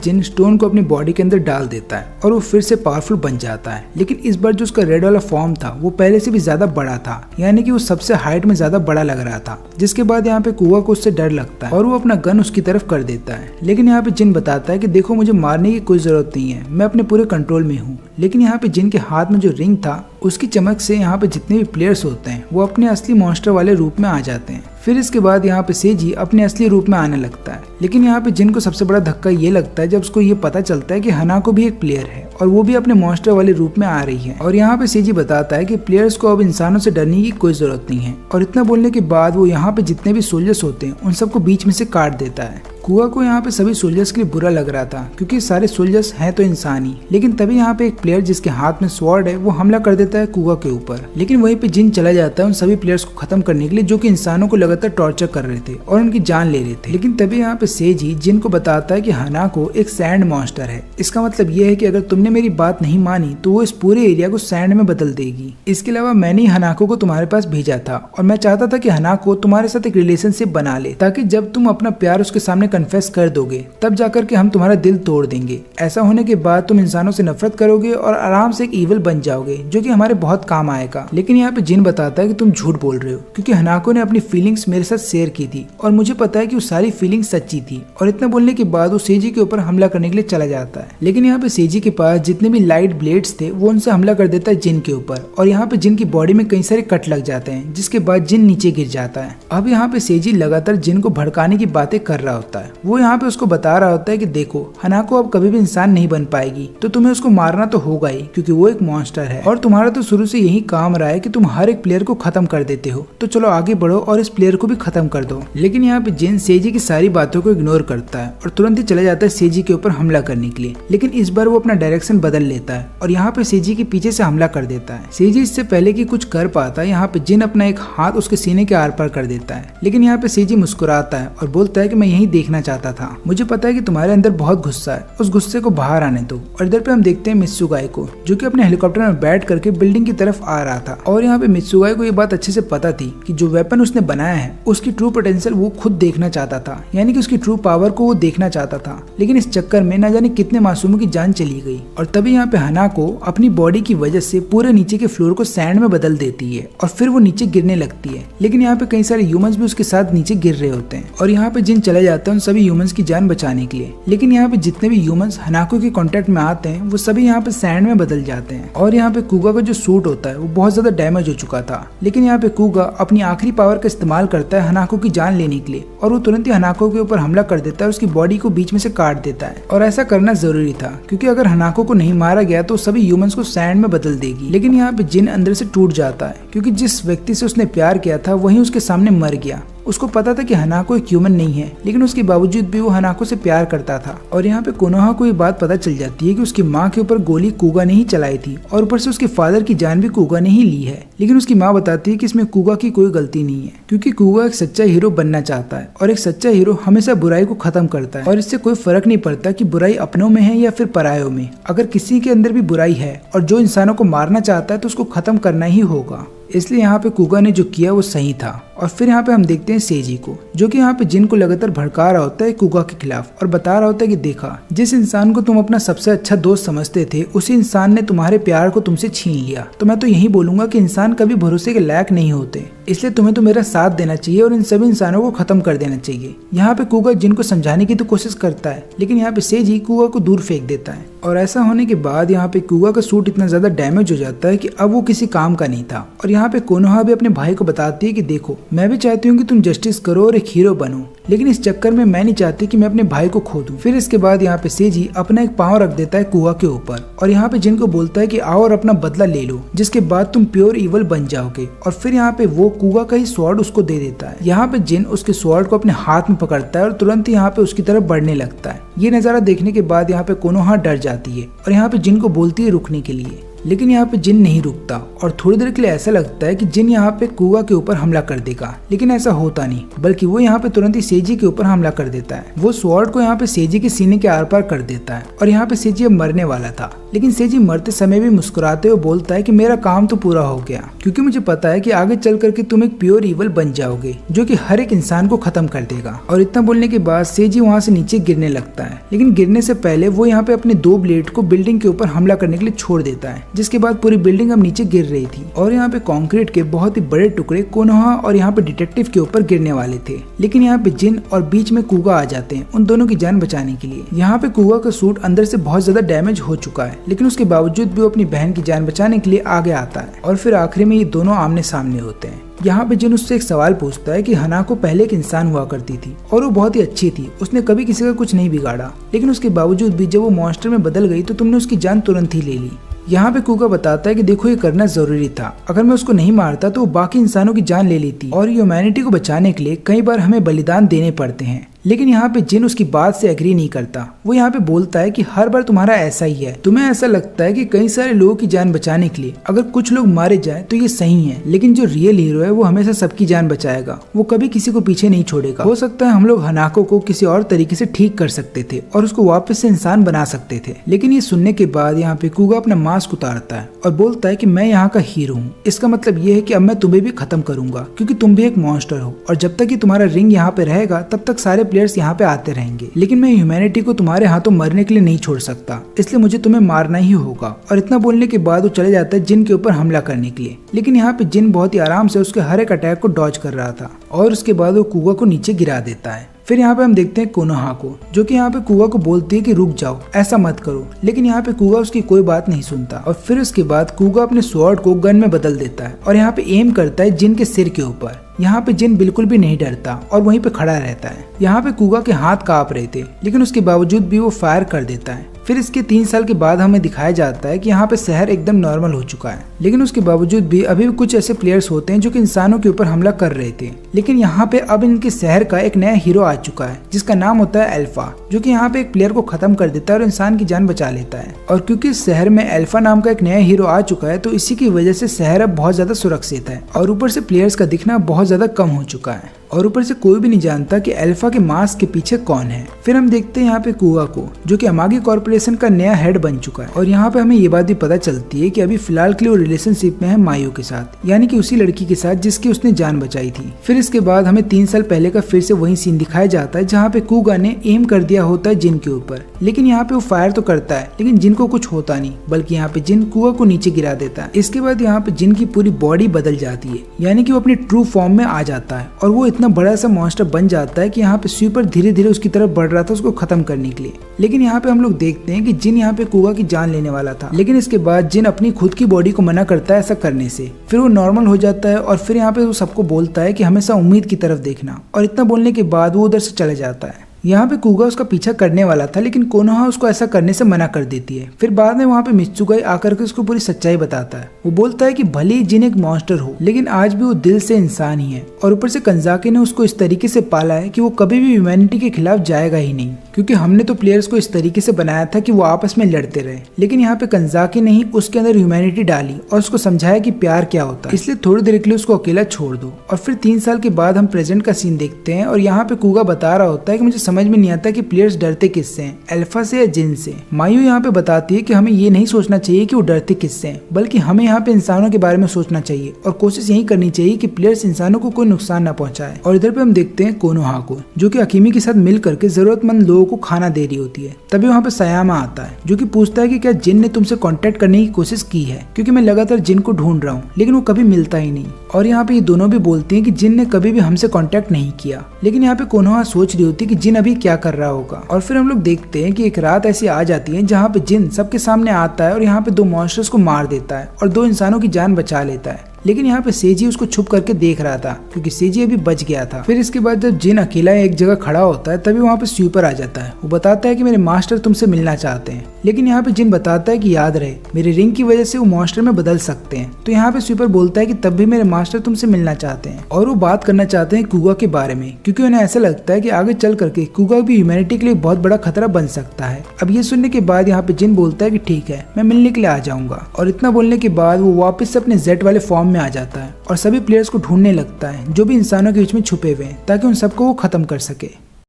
जिन स्टोन को अपनी बॉडी के अंदर डाल देता है और वो फिर से पावरफुल बन जाता है। लेकिन इस बार जो उसका रेड वाला फॉर्म था वो पहले से भी ज्यादा बड़ा था, यानी कि वो सबसे हाइट में ज्यादा बड़ा लग रहा था। जिसके बाद यहाँ पे कुगा को उससे डर लगता है और वो अपना गन उसकी तरफ कर देता है। लेकिन यहाँ पे जिन बताता है कि देखो मुझे मारने की कोई जरूरत नहीं है, मैं अपने पूरे कंट्रोल में हूँ। लेकिन यहाँ पे जिन के हाथ में जो रिंग था उसकी चमक से यहाँ पे जितने भी प्लेयर्स होते हैं वो अपने असली मॉन्स्टर वाले रूप में आ जाते हैं। फिर इसके बाद यहाँ पे सेजी अपने असली रूप में आने लगता है। लेकिन यहाँ पे जिन को सबसे बड़ा धक्का ये लगता है जब उसको ये पता चलता है कि हनाको भी एक प्लेयर है और वो भी अपने मॉन्स्टर वाले रूप में आ रही है। और यहाँ पे सेजी बताता है कि प्लेयर्स को अब इंसानों से डरने की कोई जरूरत नहीं है। और इतना बोलने के बाद वो यहाँ पे जितने भी सोल्जर्स होते हैं उन सबको बीच में से काट देता है। कुगा को यहाँ पे सभी सोल्जर्स के लिए बुरा लग रहा था क्योंकि सारे सोल्जर्स हैं तो इंसान ही। लेकिन तभी यहाँ पे एक प्लेयर जिसके हाथ में स्वॉर्ड है वो हमला कर देता है कुगा के ऊपर। लेकिन वहीं पे जिन चला जाता है उन सभी प्लेयर्स को खत्म करने के लिए जो कि इंसानों को लगातार टॉर्चर कर रहे थे और उनकी जान ले रहे थे। लेकिन तभी यहाँ पे सेजी जिन को बताता है कि हनाको एक सैंड मॉन्स्टर है। इसका मतलब ये है कि अगर तुमने मेरी बात नहीं मानी तो वो इस पूरे एरिया को सैंड में बदल देगी। इसके अलावा मैंने हनाको को तुम्हारे पास भेजा था और मैं चाहता था कि हनाको तुम्हारे साथ एक रिलेशनशिप बना ले, ताकि जब तुम अपना प्यार उसके सामने कन्फेस कर दोगे तब जाकर के हम तुम्हारा दिल तोड़ देंगे। ऐसा होने के बाद तुम इंसानों से नफरत करोगे और आराम से एक ईविल बन जाओगे जो कि हमारे बहुत काम आएगा। लेकिन यहाँ पे जिन बताता है कि तुम झूठ बोल रहे हो क्योंकि हनाको ने अपनी फीलिंग्स मेरे साथ शेयर की थी और मुझे पता है कि वो सारी फीलिंग्स सच्ची थी। और इतना बोलने के बाद वो सेजी के ऊपर हमला करने के लिए चला जाता है। लेकिन यहाँ पे सेजी के पास जितने भी लाइट ब्लेड्स थे वो उनसे हमला कर देता है जिन के ऊपर और यहाँ पे जिन की बॉडी में कई सारे कट लग जाते हैं, जिसके बाद जिन नीचे गिर जाता है। अब यहाँ पे सेजी लगातार जिन को भड़काने की बातें कर रहा होता है। वो यहाँ पे उसको बता रहा होता है कि देखो हनाको अब कभी भी इंसान नहीं बन पाएगी, तो तुम्हें उसको मारना तो होगा ही क्योंकि वो एक मॉन्स्टर है और तुम्हारा तो शुरू से यही काम रहा है कि तुम हर एक प्लेयर को खत्म कर देते हो। तो चलो आगे बढ़ो और इस प्लेयर को भी खत्म कर दो। लेकिन यहाँ पे जिन सेजी की सारी बातों को इग्नोर करता है और तुरंत ही चला जाता है सेजी के ऊपर हमला करने के लिए। लेकिन इस बार वो अपना डायरेक्शन बदल लेता है और यहाँ पे सेजी के पीछे से हमला कर देता है। सेजी इससे पहले कि कुछ कर पाता यहाँ पे जिन अपना एक हाथ उसके सीने के आर पार कर देता है। लेकिन यहाँ पे सेजी मुस्कुराता है और बोलता है कि मैं यही देखना चाहता था, मुझे पता है कि तुम्हारे अंदर बहुत गुस्सा है, उस गुस्से को बाहर आने दो। और इधर पे हम देखते हैं मित्सुगाई को जो कि अपने हेलीकॉप्टर में बैठ करके बिल्डिंग की तरफ आ रहा था। और यहाँ पे मित्सुगाई को ये बात अच्छे से पता थी कि जो वेपन उसने बनाया है उसकी ट्रू पोटेंशियल वो खुद देखना चाहता था, यानी कि उसकी ट्रू पावर को वो देखना चाहता था। लेकिन इस चक्कर में न जाने कितने मासूमों की जान चली गई। और तभी यहाँ पे हनाको अपनी बॉडी की वजह से पूरे नीचे के फ्लोर को सैंड में बदल देती है और फिर वो नीचे गिरने लगती है। लेकिन यहाँ पे कई सारे ह्यूमंस भी उसके साथ नीचे गिर रहे होते हैं और यहाँ पे जिन चला जाता है उन सभी ह्यूमंस की जान बचाने के लिए। लेकिन यहाँ पे जितने भी ह्यूमंस हनाको के कांटेक्ट में आते हैं वो सभी यहाँ पे सैंड में बदल जाते हैं। और यहाँ पे कुगा का जो सूट होता है वो बहुत ज्यादा डैमेज हो चुका था। लेकिन यहाँ पे कुगा अपनी आखिरी पावर का इस्तेमाल करता है हनाको की जान लेने के लिए और वो तुरंत ही हनाको के ऊपर हमला कर देता है, उसकी बॉडी को बीच में से काट देता है। और ऐसा करना जरूरी था क्योंकि अगर हनाको को नहीं मारा गया तो सभी ह्यूमंस को सैंड में बदल देगी। लेकिन यहाँ पे जिन अंदर से टूट जाता है क्योंकि जिस व्यक्ति से उसने प्यार किया था वही उसके सामने मर गया। उसको पता था कि हनाको एक ह्यूमन नहीं है, लेकिन उसके बावजूद भी वो हनाको से प्यार करता था। और यहाँ पे कोनोहा को ये बात पता चल जाती है कि उसकी माँ के ऊपर गोली कुगा ने ही चलाई थी और ऊपर से उसके फादर की जान भी कुगा ने ही ली है। लेकिन उसकी माँ बताती है कि इसमें कुगा की कोई गलती नहीं है क्योंकि कुगा एक सच्चा हीरो बनना चाहता है और एक सच्चा हीरो हमेशा बुराई को खत्म करता है और इससे कोई फर्क नहीं पड़ता कि बुराई अपनों में है या फिर परायों में। अगर किसी के अंदर भी बुराई है और जो इंसानों को मारना चाहता है तो उसको खत्म करना ही होगा। इसलिए यहाँ पे कुगा ने जो किया वो सही था। और फिर यहाँ पे हम देखते हैं सेजी को जो कि यहाँ पे जिन को लगातार भड़का रहा होता है कुगा के खिलाफ और बता रहा होता है कि देखा, जिस इंसान को तुम अपना सबसे अच्छा दोस्त समझते थे उसी इंसान ने तुम्हारे प्यार को तुमसे छीन लिया। तो मैं तो यही बोलूंगा कि इंसान कभी भरोसे के लायक नहीं होते, इसलिए तुम्हें तो मेरा साथ देना चाहिए और इन सभी इंसानों को खत्म कर देना चाहिए। यहाँ पे कुगा जिन को समझाने की तो कोशिश करता है लेकिन यहाँ पे सेजी कुगा को दूर फेंक देता है। और ऐसा होने के बाद यहाँ पे कुगा का सूट इतना ज्यादा डैमेज हो जाता है कि अब वो किसी काम का नहीं था। और यहाँ पे कोनोहा भी अपने भाई को बताती है कि देखो मैं भी चाहती हूँ कि तुम जस्टिस करो और एक हीरो बनो, लेकिन इस चक्कर में मैं नहीं चाहती कि मैं अपने भाई को खो दूं। फिर इसके बाद यहाँ पे सेजी अपना एक पाँव रख देता है कुआ के ऊपर और यहाँ पे जिन को बोलता है कि आओ और अपना बदला ले लो, जिसके बाद तुम प्योर इवल बन जाओगे। और फिर यहाँ पे वो कुआ का ही स्वॉर्ड उसको दे देता है। यहाँ पे जिन उसके स्वॉर्ड को अपने हाथ में पकड़ता है और तुरंत यहाँ पे उसकी तरफ बढ़ने लगता है। ये नजारा देखने के बाद यहाँ पे कोनोहा डर जाती है और यहाँ पे जिन को बोलती है रुकने के लिए, लेकिन यहाँ पे जिन नहीं रुकता और थोड़ी देर के लिए ऐसा लगता है कि जिन यहाँ पे कुआ के ऊपर हमला कर देगा, लेकिन ऐसा होता नहीं, बल्कि वो यहाँ पे तुरंत ही सेजी के ऊपर हमला कर देता है। वो स्वॉर्ड को यहाँ पे सेजी के सीने के आर पार कर देता है और यहाँ पे सेजी अब मरने वाला था, लेकिन सेजी मरते समय भी मुस्कुराते हुए बोलता है कि मेरा काम तो पूरा हो गया, क्योंकि मुझे पता है कि आगे चल करके तुम एक प्योर इवल बन जाओगे जो कि हर एक इंसान को खत्म कर देगा। और इतना बोलने के बाद सेजी वहाँ से नीचे गिरने लगता है, लेकिन गिरने से पहले वो यहाँ पे अपने 2 ब्लेड को बिल्डिंग के ऊपर हमला करने के लिए छोड़ देता है, जिसके बाद पूरी बिल्डिंग अब नीचे गिर रही थी और यहाँ पे कंक्रीट के बहुत ही बड़े टुकड़े कोनोहा और यहाँ पे डिटेक्टिव के ऊपर गिरने वाले थे। लेकिन यहाँ पे जिन और बीच में कुगा आ जाते हैं उन दोनों की जान बचाने के लिए। यहाँ पे कुगा का सूट अंदर से बहुत ज्यादा डैमेज हो चुका है, लेकिन उसके बावजूद भी वो अपनी बहन की जान बचाने के लिए आगे आता है और फिर आखिर में ये दोनों आमने सामने होते हैं। यहाँ पे जिन उससे एक सवाल पूछता है कि हनाको पहले एक इंसान हुआ करती थी और वो बहुत ही अच्छी थी, उसने कभी किसी का कुछ नहीं बिगाड़ा, लेकिन उसके बावजूद भी जब वो मॉन्स्टर में बदल गई तो तुमने उसकी जान तुरंत ही ले ली। यहाँ पे कुगा बताता है कि देखो ये करना जरूरी था, अगर मैं उसको नहीं मारता तो वो बाकी इंसानों की जान ले लेती और ह्यूमैनिटी को बचाने के लिए कई बार हमें बलिदान देने पड़ते हैं। लेकिन यहाँ पे जिन उसकी बात से एग्री नहीं करता। वो यहाँ पे बोलता है कि हर बार तुम्हारा ऐसा ही है, तुम्हें ऐसा लगता है कि कई सारे लोगों की जान बचाने के लिए अगर कुछ लोग मारे जाए तो ये सही है, लेकिन जो रियल हीरो है वो हमेशा सबकी जान बचाएगा, वो कभी किसी को पीछे नहीं छोड़ेगा। हो सकता है हम लोग हनाको को किसी और तरीके से ठीक कर सकते थे और उसको वापस से इंसान बना सकते थे, लेकिन ये सुनने के बाद यहाँ पे कुगा अपना मास्क उतारता है और बोलता है कि मैं यहाँ का हीरो हूँ, इसका मतलब ये है कि अब मैं तुम्हें भी खत्म करूंगा क्योंकि तुम भी एक मॉन्स्टर हो और जब तक कि तुम्हारा रिंग यहाँ पे रहेगा तब तक सारे प्लेयर्स यहाँ पे आते रहेंगे, लेकिन मैं ह्यूमैनिटी को तुम्हारे हाथों मरने के लिए नहीं छोड़ सकता, इसलिए मुझे तुम्हें मारना ही होगा। और इतना बोलने के बाद वो चले जाता है जिन के ऊपर हमला करने के लिए, लेकिन यहाँ पे जिन बहुत ही आराम से उसके हर एक अटैक को डॉज कर रहा था और उसके बाद वो कुगा को नीचे गिरा देता है। फिर यहाँ पे हम देखते हैं कोनोहा को, जो कि यहाँ पे कुगा को बोलती है कि रुक जाओ, ऐसा मत करो, लेकिन यहाँ पे कुगा उसकी कोई बात नहीं सुनता और फिर उसके बाद कुगा अपने स्वॉर्ड को गन में बदल देता है और यहाँ पे एम करता है जिन के सिर के ऊपर। यहाँ पे जिन बिल्कुल भी नहीं डरता और वहीं पे खड़ा रहता है। यहाँ पे कुगा के हाथ कांप रहे थे, लेकिन उसके बावजूद भी वो फायर कर देता है। फिर इसके 3 साल के बाद हमें दिखाया जाता है कि यहाँ पे शहर एकदम नॉर्मल हो चुका है, लेकिन उसके बावजूद भी अभी भी कुछ ऐसे प्लेयर्स होते हैं जो कि इंसानों के ऊपर हमला कर रहे थे। लेकिन यहाँ पे अब इनके शहर का एक नया हीरो आ चुका है जिसका नाम होता है अल्फा, जो कि यहाँ पे एक प्लेयर को खत्म कर देता है और इंसान की जान बचा लेता है। और क्योंकि इस शहर में अल्फा नाम का एक नया हीरो आ चुका है तो इसी की वजह से शहर अब बहुत ज्यादा सुरक्षित है और ऊपर से प्लेयर्स का दिखना बहुत ज्यादा कम हो चुका है और ऊपर से कोई भी नहीं जानता कि अल्फा के मास्क के पीछे कौन है। फिर हम देखते हैं यहाँ पे कुगा को, जो कि अमागी कॉर्पोरेशन का नया हेड बन चुका है और यहाँ पे हमें ये बात भी पता चलती है कि अभी फिलहाल के लिए वो रिलेशनशिप में है मायो के साथ, यानी कि उसी लड़की के साथ जिसकी उसने जान बचाई थी। फिर इसके बाद हमें 3 साल पहले का फिर से वही सीन दिखाया जाता है जहाँ पे कुगा ने एम कर दिया होता है जिन के ऊपर, लेकिन यहाँ पे वो फायर तो करता है लेकिन जिन को कुछ होता नहीं, बल्कि यहाँ पे जिन कुगा को नीचे गिरा देता है। इसके बाद यहाँ पे जिन की पूरी बॉडी बदल जाती है, यानी कि वो अपनी ट्रू फॉर्म में आ जाता है और वो इतना बड़ा सा मॉन्स्टर बन जाता है कि यहाँ पे स्वीपर धीरे धीरे उसकी तरफ बढ़ रहा था उसको खत्म करने के लिए। लेकिन यहाँ पे हम लोग देखते हैं कि जिन यहाँ पे कुगा की जान लेने वाला था, लेकिन इसके बाद जिन अपनी खुद की बॉडी को मना करता है ऐसा करने से। फिर वो नॉर्मल हो जाता है और फिर यहाँ पे वो सबको बोलता है कि हमेशा उम्मीद की तरफ देखना, और इतना बोलने के बाद वो उधर से चले जाता है। यहाँ पे कुगा उसका पीछा करने वाला था, लेकिन कोनोहा उसको ऐसा करने से मना कर देती है। फिर बाद में वहाँ पे मित्सुगाई आकर के उसको पूरी सच्चाई बताता है। वो बोलता है कि भले ही जिन एक मॉन्स्टर हो, लेकिन आज भी वो दिल से इंसान ही है और ऊपर से कंजाकी ने उसको इस तरीके से पाला है कि वो कभी भी ह्यूमैनिटी के खिलाफ जाएगा ही नहीं, क्योंकि हमने तो प्लेयर्स को इस तरीके से बनाया था कि वो आपस में लड़ते रहे। लेकिन यहाँ पे कंजाकी ने ही उसके अंदर ह्यूमैनिटी डाली और उसको समझाया कि प्यार क्या होता है, इसलिए थोड़ी देर के लिए उसको अकेला छोड़ दो। और फिर 3 साल के बाद हम प्रेजेंट का सीन देखते हैं और यहाँ पे कुगा बता रहा होता है कि मुझे समझ में नहीं आता कि प्लेयर्स डरते किससे हैं, अल्फा से या जिन से। मायू यहाँ पे बताती है कि हमें ये नहीं सोचना चाहिए कि वो डरते किससे हैं, बल्कि हमें यहाँ पे इंसानों के बारे में सोचना चाहिए और कोशिश यही करनी चाहिए कि प्लेयर्स इंसानों को कोई नुकसान न पहुंचाए। और इधर पे हम देखते हैं कोनोहा को, जो कि अकीमी के साथ मिल करके जरूरतमंद लोगों को खाना दे रही होती है। तभी वहाँ पे सयामा आता है, जो कि पूछता है कि क्या जिन ने तुमसे कांटेक्ट करने की कोशिश की है, क्योंकि मैं लगातार जिन को ढूंढ रहा हूँ लेकिन वो कभी मिलता ही नहीं। और यहाँ पे ये दोनों भी बोलते हैं कि जिन ने कभी भी हमसे कांटेक्ट नहीं किया, लेकिन यहाँ पे कोनोहा सोच रही होती है कि जिन अभी क्या कर रहा होगा। और फिर हम लोग देखते हैं कि एक रात ऐसी आ जाती है जहाँ पे जिन सबके सामने आता है और यहाँ पे 2 मॉन्स्टर्स को मार देता है और 2 इंसानों की जान बचा लेता है। लेकिन यहाँ पे सेजी उसको छुप करके देख रहा था क्योंकि सेजी अभी बच गया था। फिर इसके बाद जब जिन अकेला एक जगह खड़ा होता है तभी वहाँ पे स्वीपर आ जाता है। वो बताता है कि मेरे मास्टर तुमसे मिलना चाहते हैं, लेकिन यहाँ पे जिन बताता है कि याद रहे मेरे रिंग की वजह से वो मॉन्स्टर में बदल सकते हैं। तो यहाँ पे स्वीपर बोलता है कि तब भी मेरे मास्टर तुमसे मिलना चाहते हैं और वो बात करना चाहते हैं कुगा के बारे में, क्योंकि उन्हें ऐसा लगता है कि आगे चल करके कुगा भी ह्यूमैनिटी के लिए बहुत बड़ा खतरा बन सकता है। अब ये सुनने के बाद यहाँ पे जिन बोलता है कि ठीक है मैं मिलने के लिए आ जाऊंगा, और इतना बोलने के बाद वो वापस से अपने जेट वाले फॉर्म में आ जाता है और सभी प्लेयर्स को ढूंढने लगता है जो भी इंसानों के बीच में छुपे हुए हैं ताकि उन सबको वो खत्म कर सके।